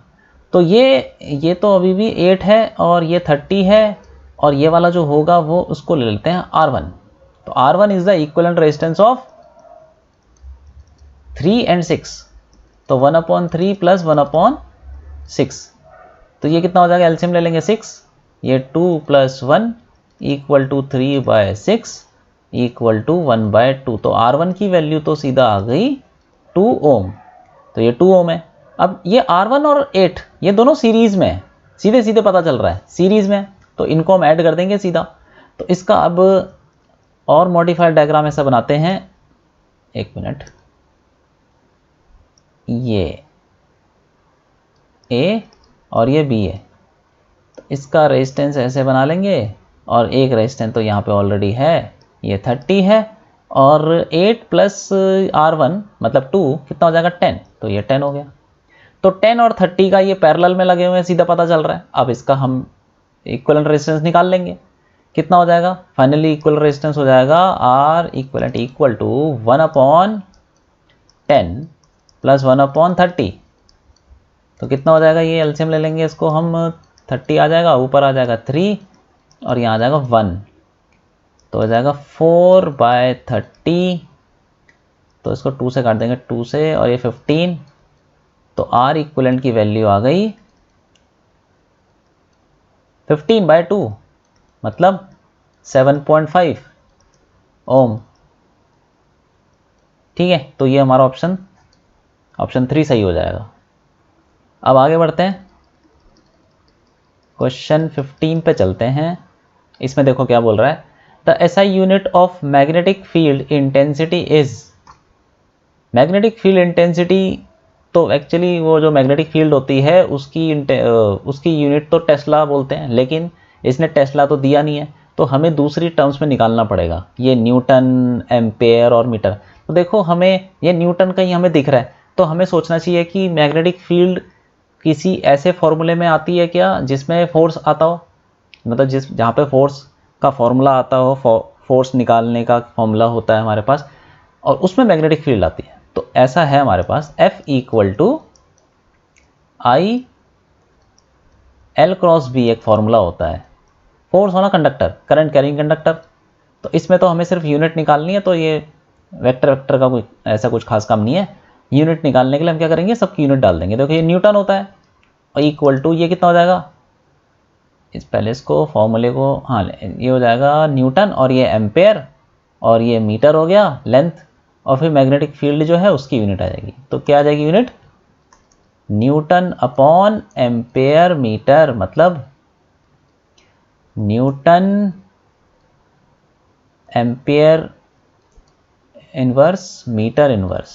तो ये तो अभी भी 8 है और ये 30 है, और ये वाला जो होगा वो उसको ले लेते हैं R1। तो R1 is the equivalent resistance of 3 and 6, तो 1/3 प्लस 1/6, तो ये कितना हो जाएगा, एलसीएम ले लेंगे 6, ये 2 + 1 इक्वल टू 3/6 इक्वल टू 1/2। तो R1 की वैल्यू तो सीधा आ गई 2 ओम, तो ये 2 ओम है। अब ये R1 और 8 ये दोनों सीरीज में है, सीधे सीधे पता चल रहा है सीरीज में, तो इनको हम ऐड कर देंगे सीधा। तो इसका अब और मॉडिफाइड डायग्राम ऐसा बनाते हैं, एक मिनट, ये A और ये B है, तो इसका रेजिस्टेंस ऐसे बना लेंगे, और एक रेजिस्टेंस तो यहाँ पे ऑलरेडी है, ये 30 है, और 8 + R1 मतलब 2 कितना हो जाएगा, 10, तो ये 10 हो गया। तो 10 और 30 का ये पैरेलल में लगे हुए हैं, सीधा पता चल रहा है। अब इसका हम इक्विवेलेंट रेजिस्टेंस निकाल लेंगे, कितना हो जाएगा, फाइनली इक्विवेलेंट रेजिस्टेंस हो जाएगा R equivalent equal to 1/10 plus 1/30, तो कितना हो जाएगा, ये एलसीएम ले लेंगे इसको हम, 30 आ जाएगा, ऊपर आ जाएगा 3 और यहाँ आ जाएगा 1, तो हो जाएगा 4/30, तो इसको 2 से काट देंगे, 2 से, और ये 15, तो R इक्विवेलेंट की वैल्यू आ गई 15/2 मतलब 7.5 ओम, ठीक है। तो ये हमारा ऑप्शन 3 सही हो जाएगा। अब आगे बढ़ते हैं, क्वेश्चन 15 पे चलते हैं। इसमें देखो क्या बोल रहा है, the SI unit of magnetic field intensity is. Magnetic field intensity, तो एक्चुअली वो जो मैग्नेटिक फील्ड होती है उसकी यूनिट तो टेस्ला बोलते हैं, लेकिन इसने टेस्ला तो दिया नहीं है, तो हमें दूसरी टर्म्स में निकालना पड़ेगा, ये न्यूटन, एम्पेयर और मीटर। तो देखो हमें ये न्यूटन कहीं हमें दिख रहा है, तो हमें सोचना चाहिए कि मैग्नेटिक फील्ड किसी ऐसे फॉर्मूले में आती है क्या जिसमें फोर्स आता हो, मतलब जहाँ पे फोर्स का फॉर्मूला आता हो, फोर्स निकालने का फॉर्मूला होता है हमारे पास, और उसमें मैग्नेटिक फील्ड आती है। तो ऐसा है हमारे पास, F equal to I L cross B एक फॉर्मूला होता है, फोर्स होना कंडक्टर, करंट कैरिंग कंडक्टर, तो इसमें तो हमें सिर्फ यूनिट निकालनी है, तो ये वेक्टर वेक्टर का कोई ऐसा कुछ खास काम नहीं है। यूनिट निकालने के लिए हम क्या करेंगे, सबकी यूनिट डाल देंगे। देखो ये न्यूटन होता है और इक्वल टू ये कितना हो जाएगा, इस पहले इसको फॉर्मूले को, हाँ ये हो जाएगा न्यूटन और ये एम्पेयर और ये मीटर हो गया लेंथ, और फिर मैग्नेटिक फील्ड जो है उसकी यूनिट आ जाएगी। तो क्या आ जाएगी unit, newton upon ampere metre, मतलब newton ampere inverse metre inverse.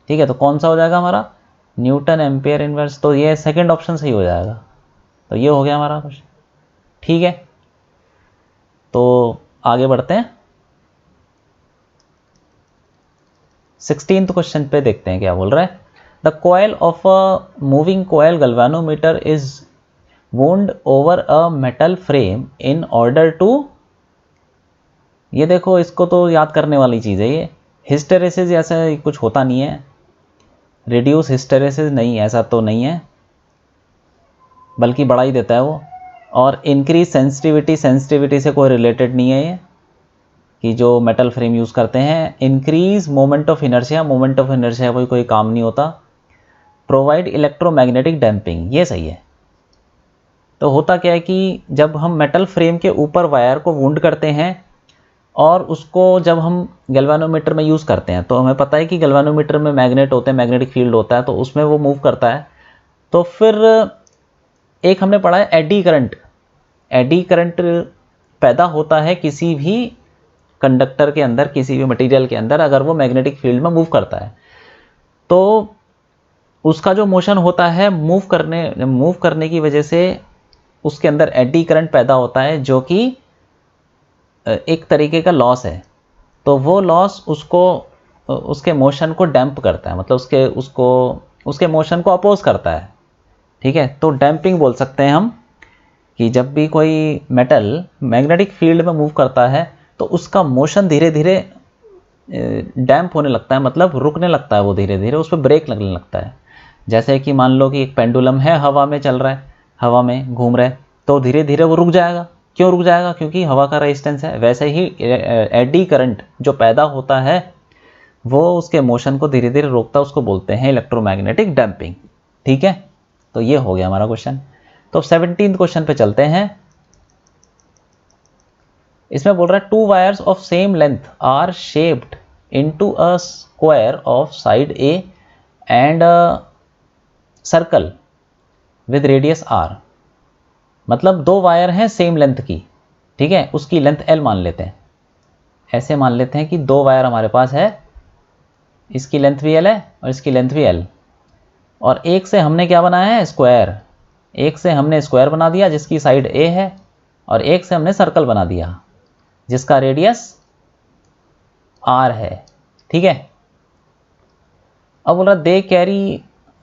ठीक है, तो कौन सा हो जाएगा हमारा, न्यूटन एम्पेयर इनवर्स। तो ये सेकंड ऑप्शन सही हो जाएगा। तो ये हो गया हमारा क्वेश्चन। ठीक है, तो आगे बढ़ते हैं 16th क्वेश्चन पे, देखते हैं क्या बोल रहा है। The coil of a moving coil galvanometer is wound over a metal frame in order to, ये देखो इसको तो याद करने वाली चीज़ है ये। हिस्टेरेसिस ऐसा कुछ होता नहीं है, रिड्यूस हिस्टेरेसिस नहीं, ऐसा तो नहीं है, बल्कि बढ़ा ही देता है वो। और इंक्रीज सेंसिटिविटी, सेंसिटिविटी से कोई रिलेटेड नहीं है ये, कि जो मेटल फ्रेम यूज़ करते हैं। Increase moment of inertia, moment of inertia कोई काम नहीं होता। प्रोवाइड इलेक्ट्रोमैग्नेटिक डैम्पिंग, ये सही है। तो होता क्या है कि जब हम मेटल फ्रेम के ऊपर वायर को वुंड करते हैं और उसको जब हम गैल्वेनोमीटर में यूज़ करते हैं, तो हमें पता है कि गैल्वेनोमीटर में मैग्नेट होते हैं, मैग्नेटिक फील्ड होता है, तो उसमें वो मूव करता है। तो फिर एक हमने पढ़ा है एडी करंट, एडी करंट पैदा होता है किसी भी कंडक्टर के अंदर, किसी भी मटेरियल के अंदर, अगर वो मैग्नेटिक फील्ड में मूव करता है। तो उसका जो मोशन होता है, मूव करने की वजह से उसके अंदर एडी करंट पैदा होता है, जो कि एक तरीके का लॉस है। तो वो लॉस उसको, उसके मोशन को डैम्प करता है, मतलब उसके मोशन को अपोज करता है। ठीक है, तो डैम्पिंग बोल सकते हैं हम, कि जब भी कोई मेटल मैग्नेटिक फील्ड में मूव करता है तो उसका मोशन धीरे धीरे डैम्प होने लगता है, मतलब रुकने लगता है, वो धीरे धीरे उस पर ब्रेक लगने लगता है। जैसे कि मान लो कि एक पेंडुलम है, हवा में चल रहा है, हवा में घूम रहा है, तो धीरे धीरे वो रुक जाएगा। क्यों रुक जाएगा, क्योंकि हवा का रेजिस्टेंस है। वैसे ही एडी करंट जो पैदा होता है वो उसके मोशन को धीरे धीरे रोकता है, उसको बोलते हैं इलेक्ट्रोमैग्नेटिक डैम्पिंग। ठीक है, तो ये हो गया हमारा क्वेश्चन। तो 17th क्वेश्चन पे चलते हैं। इसमें बोल रहा है 2 wires of same length are shaped into a square of side A and circle with radius R. मतलब 2 वायर हैं सेम लेंथ की, ठीक है, उसकी लेंथ एल मान लेते हैं। ऐसे मान लेते हैं कि 2 वायर हमारे पास है, इसकी लेंथ भी एल है और इसकी लेंथ भी एल, और एक से हमने क्या बनाया है, स्क्वायर। एक से हमने स्क्वायर बना दिया जिसकी साइड ए है, और एक से हमने सर्कल बना दिया जिसका रेडियस आर है। ठीक है, अब बोल रहा they carry,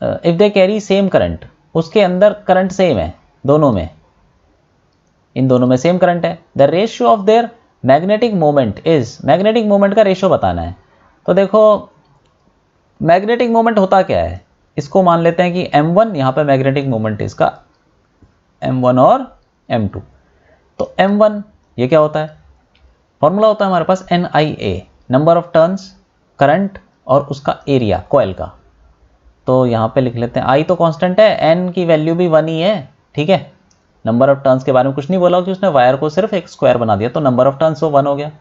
if they carry same current, उसके अंदर करंट सेम है दोनों में, इन दोनों में सेम करंट है। The ratio of their magnetic moment is, magnetic moment का रेशियो बताना है। तो देखो मैग्नेटिक मोमेंट होता क्या है, इसको मान लेते हैं कि m1, यहाँ पे मैग्नेटिक मोमेंट है इसका m1 और m2। तो m1 ये क्या होता है, फॉर्मूला होता है हमारे पास NIA, number of turns, current और उसका एरिया कॉइल का। तो यहाँ पे लिख लेते हैं, I तो कांस्टेंट है, N की वैल्यू भी 1 ही है। ठीक है, नंबर ऑफ टर्न्स के बारे में कुछ नहीं बोला कि उसने वायर को सिर्फ एक स्क्वायर बना दिया, तो नंबर ऑफ टर्न्स वो 1 हो गया,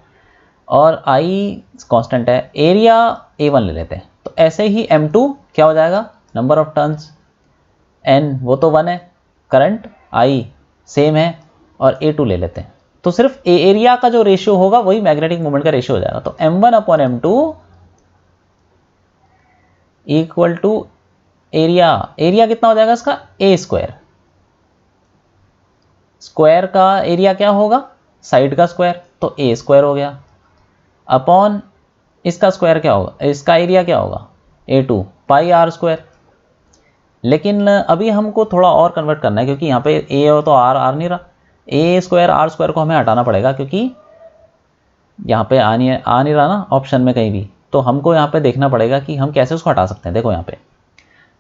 और I कांस्टेंट है, एरिया A1 ले लेते हैं। तो ऐसे ही M2 क्या हो जाएगा, नंबर ऑफ टर्न्स N वो तो 1 है, करंट I सेम है, और A2 ले लेते हैं। तो सिर्फ एरिया का जो रेशियो होगा वही मैग्नेटिक मोमेंट का रेशियो हो जाएगा। तो m1 upon m2 equal to area, area कितना हो जाएगा इसका, ए स्क्वायर। स्क्वायर का एरिया क्या होगा, साइड का स्क्वायर, तो ए स्क्वायर हो गया, अपॉन इसका स्क्वायर क्या होगा, इसका एरिया क्या होगा, A2 पाई आर स्क्वायर। लेकिन अभी हमको थोड़ा और कन्वर्ट करना है, क्योंकि यहाँ पे ए हो तो आर नहीं रहा, ए स्क्वायर आर स्क्वायर को हमें हटाना पड़ेगा, क्योंकि यहाँ पे आ नहीं रहा ना ऑप्शन में कहीं भी। तो हमको यहाँ पे देखना पड़ेगा कि हम कैसे उसको हटा सकते हैं। देखो यहाँ पे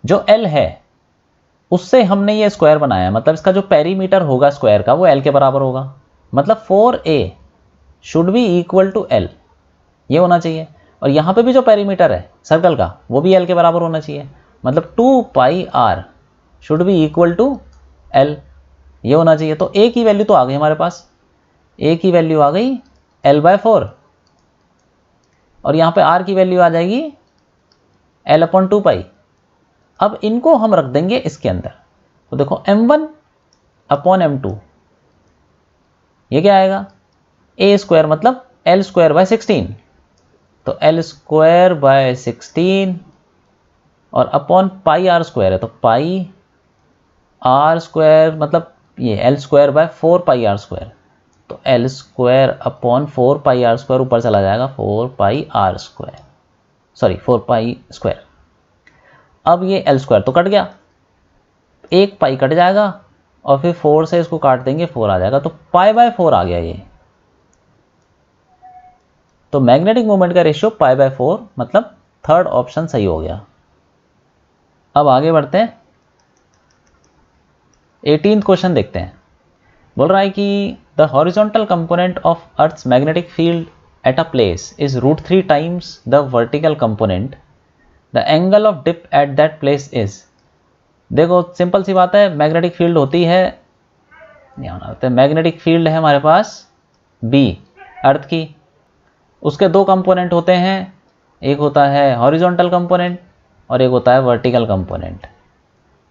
जो L है उससे हमने ये स्क्वायर बनाया है, मतलब इसका जो पेरीमीटर होगा स्क्वायर का वो L के बराबर होगा। मतलब 4A should be equal to L, ये होना चाहिए। और यहाँ पे भी जो पेरीमीटर है सर्कल का वो भी एल के बराबर होना चाहिए, मतलब 2 pi R should be equal to L, ये होना चाहिए। तो ए की वैल्यू तो आ गई हमारे पास, ए की वैल्यू आ गई L/4, और यहाँ पे आर की वैल्यू आ जाएगी L/2 पाई। अब इनको हम रख देंगे इसके अंदर, तो देखो m1/m2, ये क्या आएगा a² मतलब L²/16, तो L²/16 और अपॉन पाई r² है, तो पाई r² मतलब ये L²/4 पाई r², तो L²/4 पाई r² ऊपर चला जाएगा 4 पाई r², सॉरी 4 पाई स्क्वायर। अब ये L² तो कट गया, एक पाई कट जाएगा और फिर 4 से इसको काट देंगे 4 आ जाएगा, तो π/4 आ गया ये। तो मैग्नेटिक मोमेंट का रेशियो π/4, मतलब थर्ड ऑप्शन सही हो गया। अब आगे बढ़ते हैं, 18th क्वेश्चन देखते हैं। बोल रहा है कि the horizontal component of earth's magnetic field at a place is √3 times the vertical component, the angle of dip at that place is. देखो सिंपल सी बात है, मैग्नेटिक फील्ड होती है, मैग्नेटिक फील्ड है हमारे पास बी अर्थ की, उसके दो कंपोनेंट होते हैं, एक होता है हॉरिजॉन्टल कंपोनेंट और एक होता है वर्टिकल कंपोनेंट,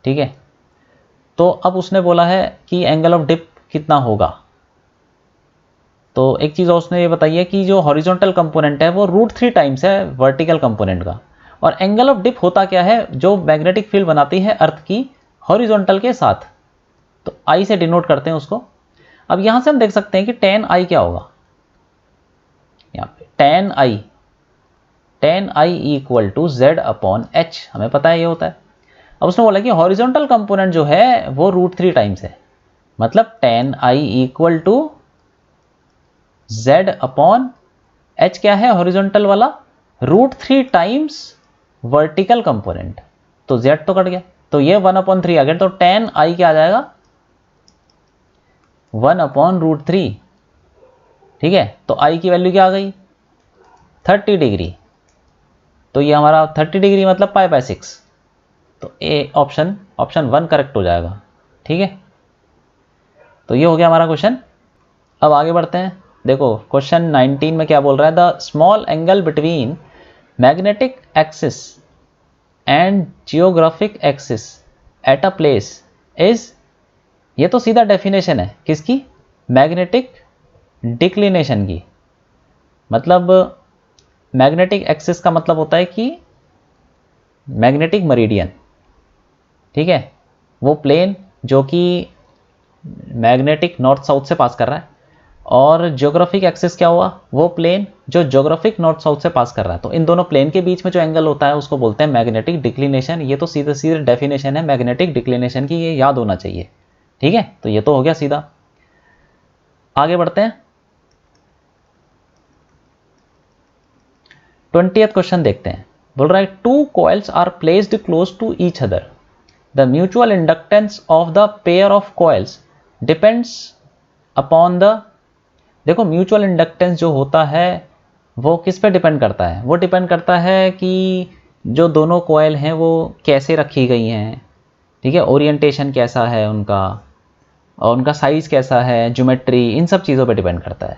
ठीक है। तो अब उसने बोला है कि एंगल ऑफ डिप कितना होगा, तो एक चीज़ उसने ये बताई है कि जो हॉरिजॉन्टल कंपोनेंट है वो √3 टाइम्स है वर्टिकल कंपोनेंट का, और एंगल ऑफ डिप होता क्या है, जो मैग्नेटिक फील्ड बनाती है अर्थ की हॉरिजॉन्टल के साथ, तो आई से डिनोट करते हैं उसको। अब यहाँ से हम देख सकते हैं कि tan i क्या होगा, यहाँ पे tan i equal to Z/H, हमें पता है ये होता है। अब उसने बोला कि हॉरिजॉन्टल कंपोनेंट जो है वो √3 टाइम्स है, मतलब tan i equal to Z/H क्या है हॉरिजॉन्टल वाला, √3 टाइम्स वर्टिकल कंपोनेंट, तो Z तो कट गया, तो ये 1/3 आ गया, तो tan i क्या आ जाएगा 1/√3, ठीक है। तो i की वैल्यू क्या आ गई 30 डिग्री, तो ये हमारा 30 डिग्री मतलब π/6, तो ए ऑप्शन 1 करेक्ट हो जाएगा, ठीक है। तो ये हो गया हमारा क्वेश्चन। अब आगे बढ़ते हैं, देखो क्वेश्चन 19 में क्या बोल रहा है, the small angle between magnetic axis and geographic axis at a place is, ये तो सीधा डेफिनेशन है किसकी, मैग्नेटिक डिक्लिनेशन की। मतलब मैग्नेटिक एक्सिस का मतलब होता है कि मैग्नेटिक मरीडियन, ठीक है, वो प्लेन जो कि मैग्नेटिक नॉर्थ साउथ से पास कर रहा है, और ज्योग्राफिक एक्सिस क्या हुआ, वो प्लेन जो ज्योग्राफिक नॉर्थ साउथ से पास कर रहा है। तो इन दोनों प्लेन के बीच में जो एंगल होता है उसको बोलते हैं मैग्नेटिक डिक्लिनेशन। ये तो सीधे सीधे डेफिनेशन है मैग्नेटिक डिक्लिनेशन की, ये याद होना चाहिए, ठीक है। तो ये तो हो गया सीधा। आगे बढ़ते हैं, 20th क्वेश्चन देखते हैं। बोल रहा है 2 coils are placed close to each other, the mutual inductance of the pair of coils depends upon the, देखो म्यूचुअल इंडक्टेंस जो होता है वो किस पे डिपेंड करता है, वो डिपेंड करता है कि जो दोनों कॉइल हैं वो कैसे रखी गई हैं, ठीक है, ओरिएंटेशन कैसा है उनका, और उनका साइज कैसा है, ज्योमेट्री, इन सब चीज़ों पे डिपेंड करता है।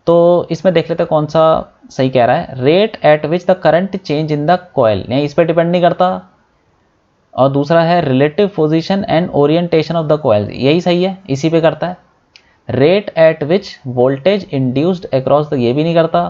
तो इसमें देख लेते हैं कौन सा सही कह रहा है, rate at which the current change in the coil, नहीं इस पर डिपेंड नहीं करता, और दूसरा है relative position and orientation of the coil, यही सही है, इसी पे करता है। Rate at which voltage induced across the, ये भी नहीं करता।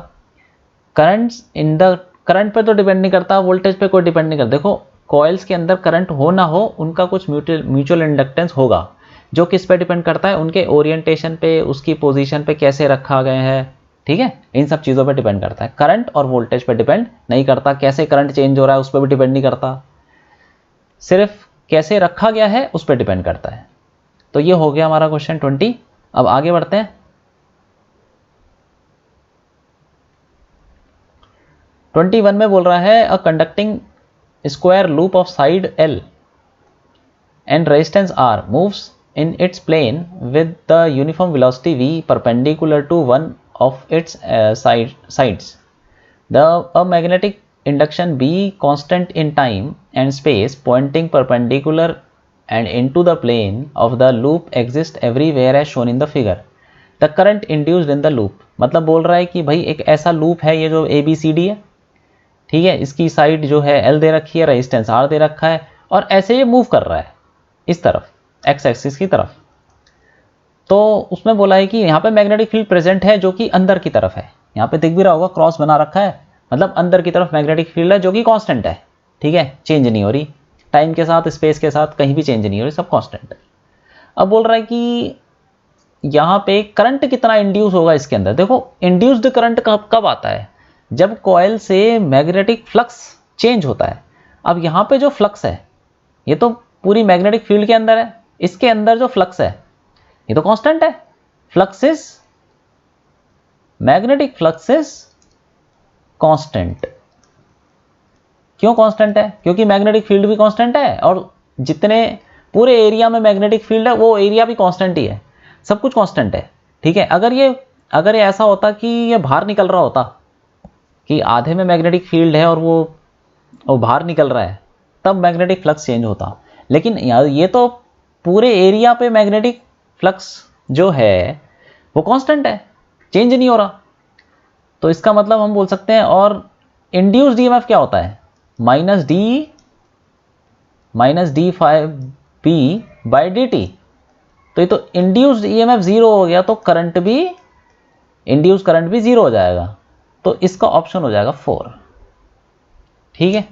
करंट्स इन द, करंट पे तो डिपेंड नहीं करता, वोल्टेज पे कोई डिपेंड नहीं करता। देखो कॉइल्स के अंदर करंट हो ना हो उनका कुछ म्यूचुअल इंडक्टेंस होगा, जो किस पे डिपेंड करता है, उनके ओरिएंटेशन पे, उसकी पोजीशन पे कैसे रखा गया है, ठीक है, इन सब चीज़ों पे डिपेंड करता है। करंट और वोल्टेज पे डिपेंड नहीं करता, कैसे करंट चेंज हो रहा है उस पर भी डिपेंड नहीं करता, सिर्फ कैसे रखा गया है उस पर डिपेंड करता है। तो ये हो गया हमारा क्वेश्चन 20। अब आगे बढ़ते हैं, 21 में बोल रहा है a conducting square loop of side L and resistance R moves in its plane with the uniform velocity v perpendicular to one of its sides. A magnetic induction B constant in time and space pointing perpendicular and into the plane of the loop exists everywhere as shown in the figure. The current induced in the loop, मतलब बोल रहा है कि भाई एक ऐसा loop है, ये जो ABCD है, ठीक है, इसकी साइड जो है L दे रखी है, रेजिस्टेंस R दे रखा है, और ऐसे ये मूव कर रहा है इस तरफ, एक्स एक्सिस की तरफ। तो उसमें बोला है कि यहाँ पे मैग्नेटिक फील्ड प्रेजेंट है जो कि अंदर की तरफ है। यहाँ पे दिख भी रहा होगा, क्रॉस बना रखा है, मतलब अंदर की तरफ मैग्नेटिक फील्ड है जो कि कांस्टेंट है, ठीक है, चेंज नहीं हो रही, टाइम के साथ स्पेस के साथ कहीं भी चेंज नहीं हो रही, सब कांस्टेंट है। अब बोल रहा है कि यहाँ पे करंट कितना इंड्यूस होगा इसके अंदर। देखो इंड्यूस्ड करंट कब आता है, जब कॉइल से मैग्नेटिक फ्लक्स चेंज होता है। अब यहाँ पे जो फ्लक्स है ये तो पूरी मैग्नेटिक फील्ड के अंदर है, इसके अंदर जो फ्लक्स है ये तो कांस्टेंट है। फ्लक्सिस मैग्नेटिक फ्लक्सिस कांस्टेंट। क्यों कांस्टेंट है? क्योंकि मैग्नेटिक फील्ड भी कांस्टेंट है और जितने पूरे एरिया में मैग्नेटिक फील्ड है वो एरिया भी कांस्टेंट ही है, सब कुछ कांस्टेंट है, ठीक है। अगर ये ऐसा होता कि ये बाहर निकल रहा होता, कि आधे में मैग्नेटिक फील्ड है और वो बाहर निकल रहा है, तब मैग्नेटिक फ्लक्स चेंज होता। लेकिन ये तो पूरे एरिया पे मैग्नेटिक फ्लक्स जो है वो कांस्टेंट है, चेंज नहीं हो रहा। तो इसका मतलब हम बोल सकते हैं, और इंड्यूस्ड ईएमएफ क्या होता है, minus D phi B by D T. तो ये तो इंड्यूस्ड ईएमएफ जीरो हो गया, तो करंट भी, इंड्यूस्ड करंट भी जीरो हो जाएगा। तो इसका ऑप्शन हो जाएगा 4, ठीक है।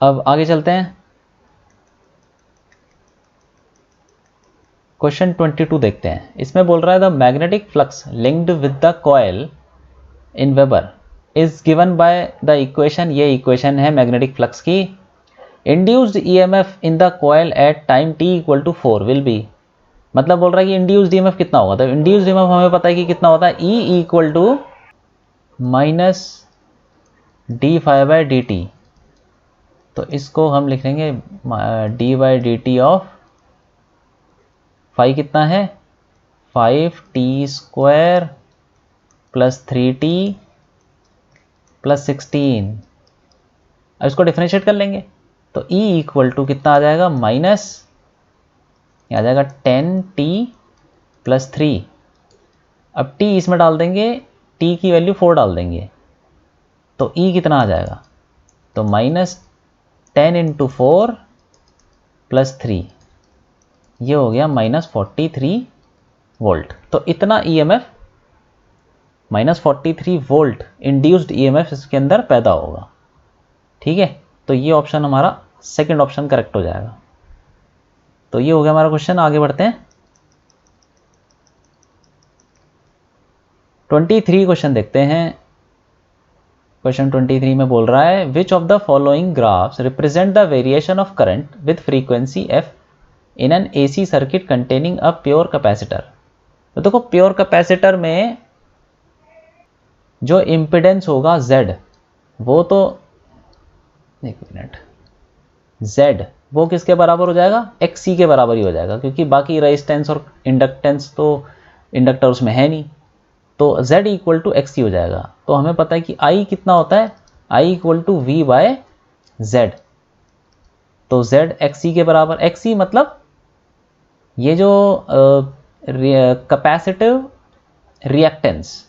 अब आगे चलते हैं, क्वेश्चन 22 देखते हैं। इसमें बोल रहा है the magnetic flux linked with the coil in weber is given by the equation, ये इक्वेशन है मैग्नेटिक फ्लक्स की। Induced EMF in the coil at time t equal to 4 will be, मतलब बोल रहा है कि इंड्यूस्ड ईएमएफ कितना होगा। तो इंड्यूस्ड ईएमएफ हमें पता है कि कितना होता है, E equal to minus D phi by D T. तो इसको हम लिखेंगे D by D T of phi कितना है, 5t² प्लस 3t प्लस 16। अब इसको डिफरेंशिएट कर लेंगे तो E इक्वल टू कितना आ जाएगा, माइनस आ जाएगा 10t प्लस 3। अब t इसमें डाल देंगे, t की वैल्यू 4 डाल देंगे, तो E कितना आ जाएगा, तो माइनस 10 इंटू 4 प्लस 3, ये हो गया माइनस 43 वोल्ट। तो इतना EMF minus 43 volt induced EMF इसके अंदर पैदा होगा, ठीक है। तो ये ऑप्शन हमारा सेकंड ऑप्शन करेक्ट हो जाएगा। तो ये हो गया हमारा क्वेश्चन। आगे बढ़ते हैं, 23 क्वेश्चन देखते हैं। क्वेश्चन 23 में बोल रहा है which of the following graphs represent the variation of current with frequency F in an AC circuit containing a pure capacitor. तो देखो प्योर कैपेसिटर में जो इम्पिडेंस होगा Z, वो तो एक मिनट, Z वो किसके बराबर हो जाएगा, XC के बराबर ही हो जाएगा, क्योंकि बाकी रेजिस्टेंस और इंडक्टेंस तो इंडक्टर उसमें है नहीं। तो Z इक्वल टू XC हो जाएगा। तो हमें पता है कि I कितना होता है, I equal to V by Z। तो Z XC के बराबर, XC मतलब ये जो कैपेसिटिव रिएक्टेंस,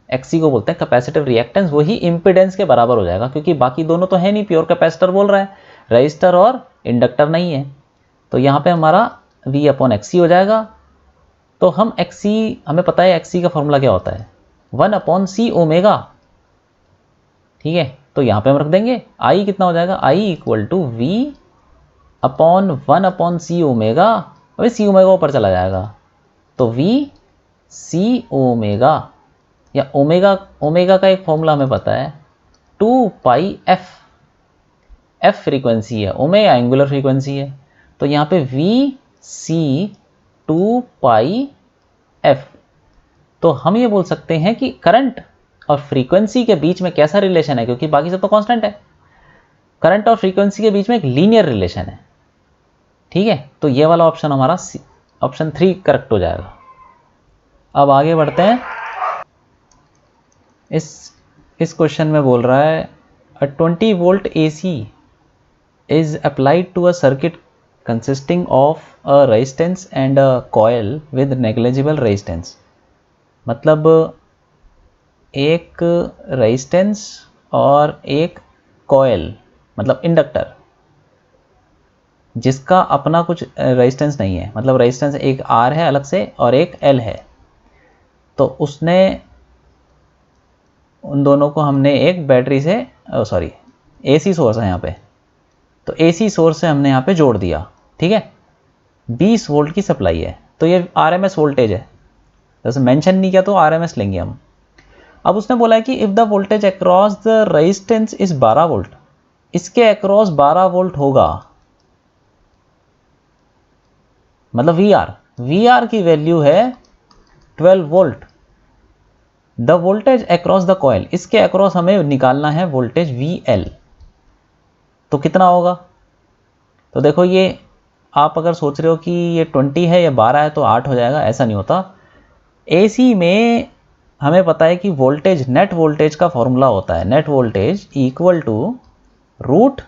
XC को बोलते हैं कैपेसिटिव रिएक्टेंस, वही इम्पिडेंस के बराबर हो जाएगा, क्योंकि बाकी दोनों तो है नहीं, प्योर कैपेसिटर बोल रहा है, रजिस्टर और इंडक्टर नहीं है। तो यहाँ पे हमारा V अपॉन XC हो जाएगा। तो हम XC, हमें पता है XC का फॉर्मूला क्या होता है, 1 अपॉन C ओमेगा, ठीक है। तो यहाँ पे हम रख देंगे I कितना हो जाएगा, I equal to V upon 1 upon C omega. अभी C ओमेगा ऊपर चला जाएगा, तो V C ओमेगा, या ओमेगा का एक फॉर्मूला हमें पता है 2 पाई f फ्रीक्वेंसी है, ओमेगा एंगुलर फ्रीक्वेंसी है। तो यहाँ पे V C 2 पाई f। तो हम ये बोल सकते हैं कि करंट और फ्रीक्वेंसी के बीच में कैसा रिलेशन है, क्योंकि बाकी सब तो कांस्टेंट है, करंट और फ्रीक्वेंसी के बीच में एक लीनियर रिलेशन है, ठीक है। तो ये वाला ऑप्शन हमारा ऑप्शन 3 करेक्ट हो जाएगा। अब आगे बढ़ते हैं, इस क्वेश्चन में बोल रहा है अ 20 volt AC is applied to a circuit consisting of a resistance and a coil with negligible resistance। मतलब एक रेजिस्टेंस और एक कॉयल मतलब इंडक्टर जिसका अपना कुछ रेजिस्टेंस नहीं है, मतलब रेजिस्टेंस एक R है अलग से और एक L है, तो उसने उन दोनों को हमने एक बैटरी से AC सोर्स है यहाँ पे, तो AC सोर्स से हमने यहाँ पे जोड़ दिया। ठीक है, 20 वोल्ट की सप्लाई है, तो ये RMS वोल्टेज है, जैसे मेंशन नहीं किया तो RMS लेंगे हम। अब उसने बोला है कि if the voltage across the resistance is 12 volt, इसके अक्रॉस 12 वोल्ट होगा, मतलब VR की वैल्यू है 12 volt. The voltage across the coil, इसके अक्रॉस हमें निकालना है वोल्टेज VL, तो कितना होगा? तो देखो ये आप अगर सोच रहे हो कि ये 20 है या 12 है तो 8 हो जाएगा, ऐसा नहीं होता। AC में हमें पता है कि वोल्टेज, नेट वोल्टेज का फॉर्मूला होता है, net voltage equal to root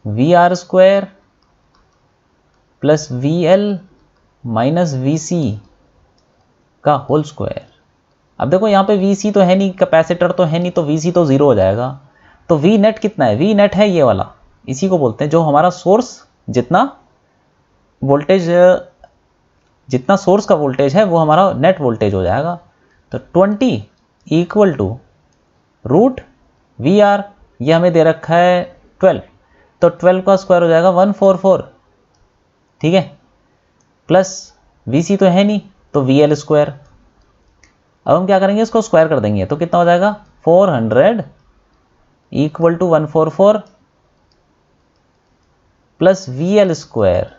VR² plus VL minus VC का होल स्क्वायर। अब देखो यहाँ पे VC तो है नहीं, कैपेसिटर तो है नहीं, तो VC तो 0 हो जाएगा। तो V नेट कितना है? V नेट है ये वाला, इसी को बोलते हैं जो हमारा सोर्स जितना वोल्टेज, जितना सोर्स का वोल्टेज है वो हमारा नेट वोल्टेज हो जाएगा। तो 20 इक्वल टू रूट VR, ये हमें दे रखा है 12, तो 12 का स्क्वायर हो जाएगा 144। ठीक है, प्लस VC तो है नहीं तो VL स्क्वायर। अब हम क्या करेंगे, इसको स्क्वायर कर देंगे, तो कितना हो जाएगा 400 equal to 144 plus VL square.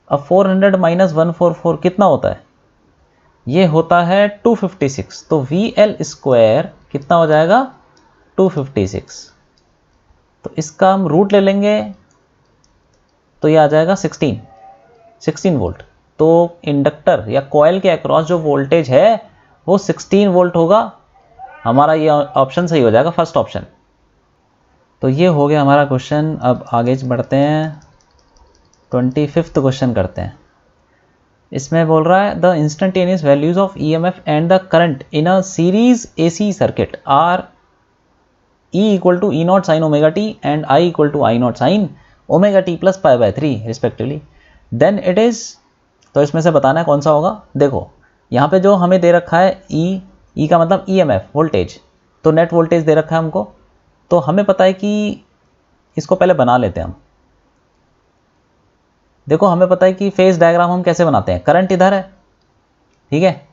अब 400 माइनस 144 कितना होता है? ये होता है 256, तो VL स्क्वायर कितना हो जाएगा 256। तो इसका हम रूट ले लेंगे तो ये आ जाएगा 16 वोल्ट। तो इंडक्टर या कॉइल के अक्रॉस जो वोल्टेज है वो 16 वोल्ट होगा। हमारा ये ऑप्शन सही हो जाएगा, फर्स्ट ऑप्शन। तो ये हो गया हमारा क्वेश्चन। अब आगे बढ़ते हैं, 25th क्वेश्चन करते हैं। इसमें बोल रहा है the instantaneous values of EMF and the current in a series AC circuit are E equal to E0 sine omega T and I equal to I0 sine omega T plus π/3 respectively, then it is. तो इसमें से बताना है कौन सा होगा। देखो यहाँ पे जो हमें दे रखा है E का मतलब EMF वोल्टेज, तो नेट वोल्टेज दे रखा है हमको, तो हमें पता है कि इसको पहले बना लेते हैं हम। देखो हमें पता है कि फेज डायग्राम हम कैसे बनाते हैं, करंट इधर है, ठीक है,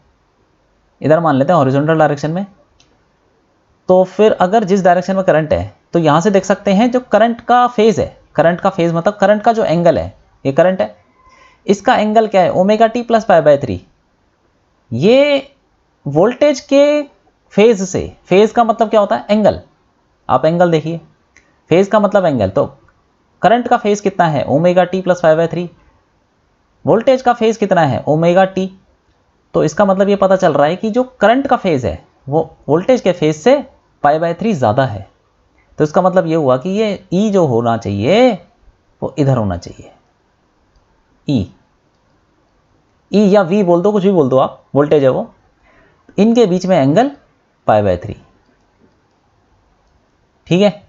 इधर मान लेते हैं हॉरिजॉन्टल डायरेक्शन में। तो फिर अगर जिस डायरेक्शन में करंट है तो यहाँ से देख सकते हैं जो करंट का फेज है, करंट का फेज मतलब करंट का जो एंगल है, ये करंट है, इसका एंगल क्या है ओमेगा टी प्लस π/3। ये वोल्टेज के फेज से, फेज का मतलब क्या होता है एंगल, आप एंगल देखिए, फेज का मतलब एंगल। तो करंट का फेज कितना है ओमेगा टी प्लस π/3, वोल्टेज का फेज कितना है ओमेगा टी। तो इसका मतलब ये पता चल रहा है कि जो करंट का फेज है वो वोल्टेज के फेज से π/3 ज़्यादा है। तो इसका मतलब ये हुआ कि ये E जो होना चाहिए वो इधर होना चाहिए, E या V बोल दो, कुछ भी बोल दो आप, वोल्टेज है वो, इनके बीच में एंगल π/3। ठीक है,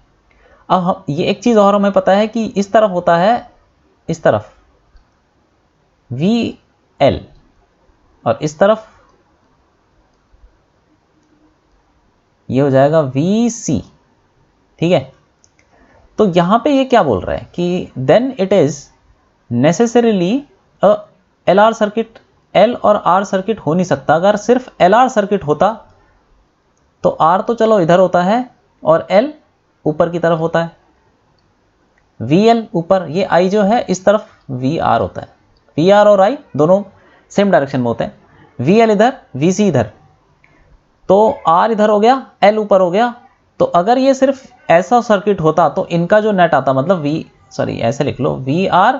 अब हम ये एक चीज़ और हमें पता है कि इस तरफ होता है, इस तरफ VL और इस तरफ ये हो जाएगा VC। ठीक है, तो यहां पे ये क्या बोल रहा है कि then it is necessarily a LR circuit. L और R सर्किट हो नहीं सकता। अगर सिर्फ LR सर्किट होता तो R तो चलो इधर होता है और L ऊपर की तरफ होता है, VL ऊपर, ये I जो है इस तरफ VR होता है। VR और I दोनों सेम डायरेक्शन में होते हैं, VL इधर VC इधर, तो R इधर हो गया L ऊपर हो गया। तो अगर ये सिर्फ ऐसा सर्किट होता तो इनका जो नेट आता, मतलब ऐसे लिख लो VR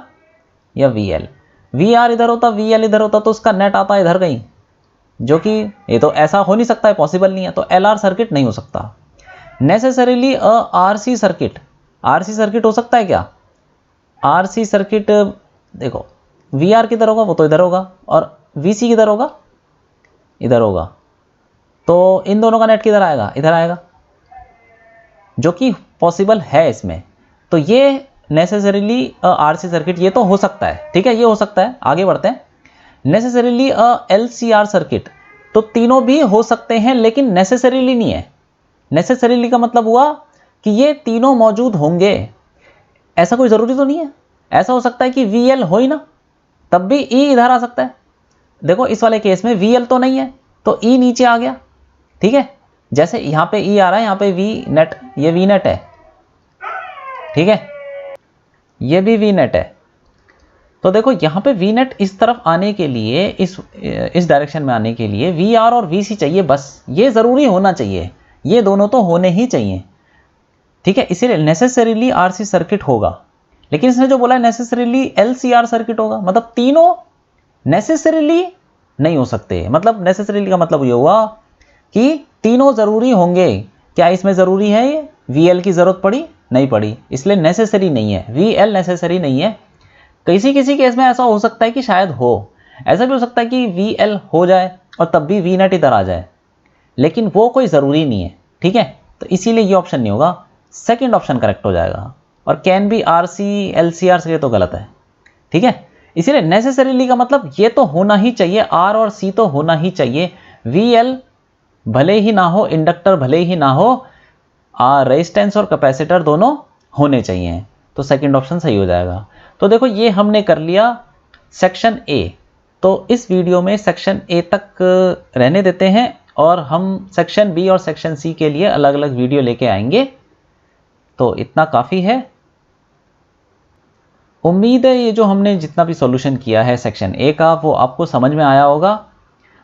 या VL, VR इधर होता VL इधर होता तो उसका नेट आता इधर कहीं, जो कि ये तो ऐसा हो नहीं सकता है, पॉसिबल नहीं है, तो LR सर्किट नहीं हो सकता। नेसेसरीली अ RC सर्किट, RC सर्किट हो सकता है क्या? RC सर्किट देखो VR किधर होगा, वो तो इधर होगा, और VC किधर होगा, इधर होगा, तो इन दोनों का नेट किधर आएगा, इधर आएगा, जो कि पॉसिबल है इसमें। तो ये नेसेसरीली RC सर्किट ये तो हो सकता है, ठीक है, ये हो सकता है। आगे बढ़ते हैं। नेसेसरीली LCR सर्किट, तो तीनों भी हो सकते हैं लेकिन नेसेसरीली नहीं है। नेसेसरीली का मतलब हुआ कि ये तीनों मौजूद होंगे, ऐसा कोई ज़रूरी तो नहीं है। ऐसा हो सकता है कि VL हो ही ना, तब भी E इधर आ सकता है। देखो इस वाले केस में VL तो नहीं है, तो E नीचे आ गया, ठीक है। जैसे यहाँ पे E आ रहा है, यहाँ पे V नेट, ये V नेट है, ठीक है, ये भी V नेट है। तो देखो यहाँ पे V नेट इस तरफ आने के लिए, इस डायरेक्शन में आने के लिए VR और VC चाहिए, बस ये ज़रूरी होना चाहिए, ये दोनों तो होने ही चाहिए, ठीक है। इसीलिए नेसेसरीली RC सर्किट होगा। लेकिन इसने जो बोला है नेसेसरीली LCR सर्किट होगा, मतलब तीनों नेसेसरीली नहीं हो सकते। मतलब नेसेसरीली का मतलब ये हुआ कि तीनों ज़रूरी होंगे। क्या इसमें ज़रूरी है ये VL की ज़रूरत पड़ी, नहीं पड़ी, इसलिए नेसेसरी नहीं है, VL नेसेसरी नहीं है। किसी किसी केस में ऐसा हो सकता है कि शायद हो, ऐसा भी हो सकता है कि VL हो जाए और तब भी V नेट इधर आ जाए, लेकिन वो कोई ज़रूरी नहीं है, ठीक है। तो इसीलिए ये ऑप्शन नहीं होगा, सेकंड ऑप्शन करेक्ट हो जाएगा। और कैन भी RC LCR से, ये तो गलत है, ठीक है। इसीलिए नेसेसरीली का मतलब ये तो होना ही चाहिए, R और C तो होना ही चाहिए, VL भले ही ना हो, इंडक्टर भले ही ना हो, रेजिस्टेंस और कैपेसिटर दोनों होने चाहिए। तो सेकंड ऑप्शन सही हो जाएगा। तो देखो ये हमने कर लिया सेक्शन A। तो इस वीडियो में सेक्शन A तक रहने देते हैं और हम सेक्शन B और सेक्शन C के लिए अलग अलग वीडियो लेके आएंगे। तो इतना काफ़ी है। उम्मीद है ये जो हमने जितना भी सॉल्यूशन किया है सेक्शन A का, वो आपको समझ में आया होगा।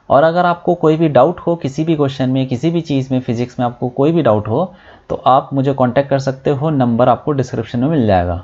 और अगर आपको कोई भी डाउट हो किसी भी क्वेश्चन में, किसी भी चीज़ में, फिजिक्स में आपको कोई भी डाउट हो, तो आप मुझे कांटेक्ट कर सकते हो। नंबर आपको डिस्क्रिप्शन में मिल जाएगा।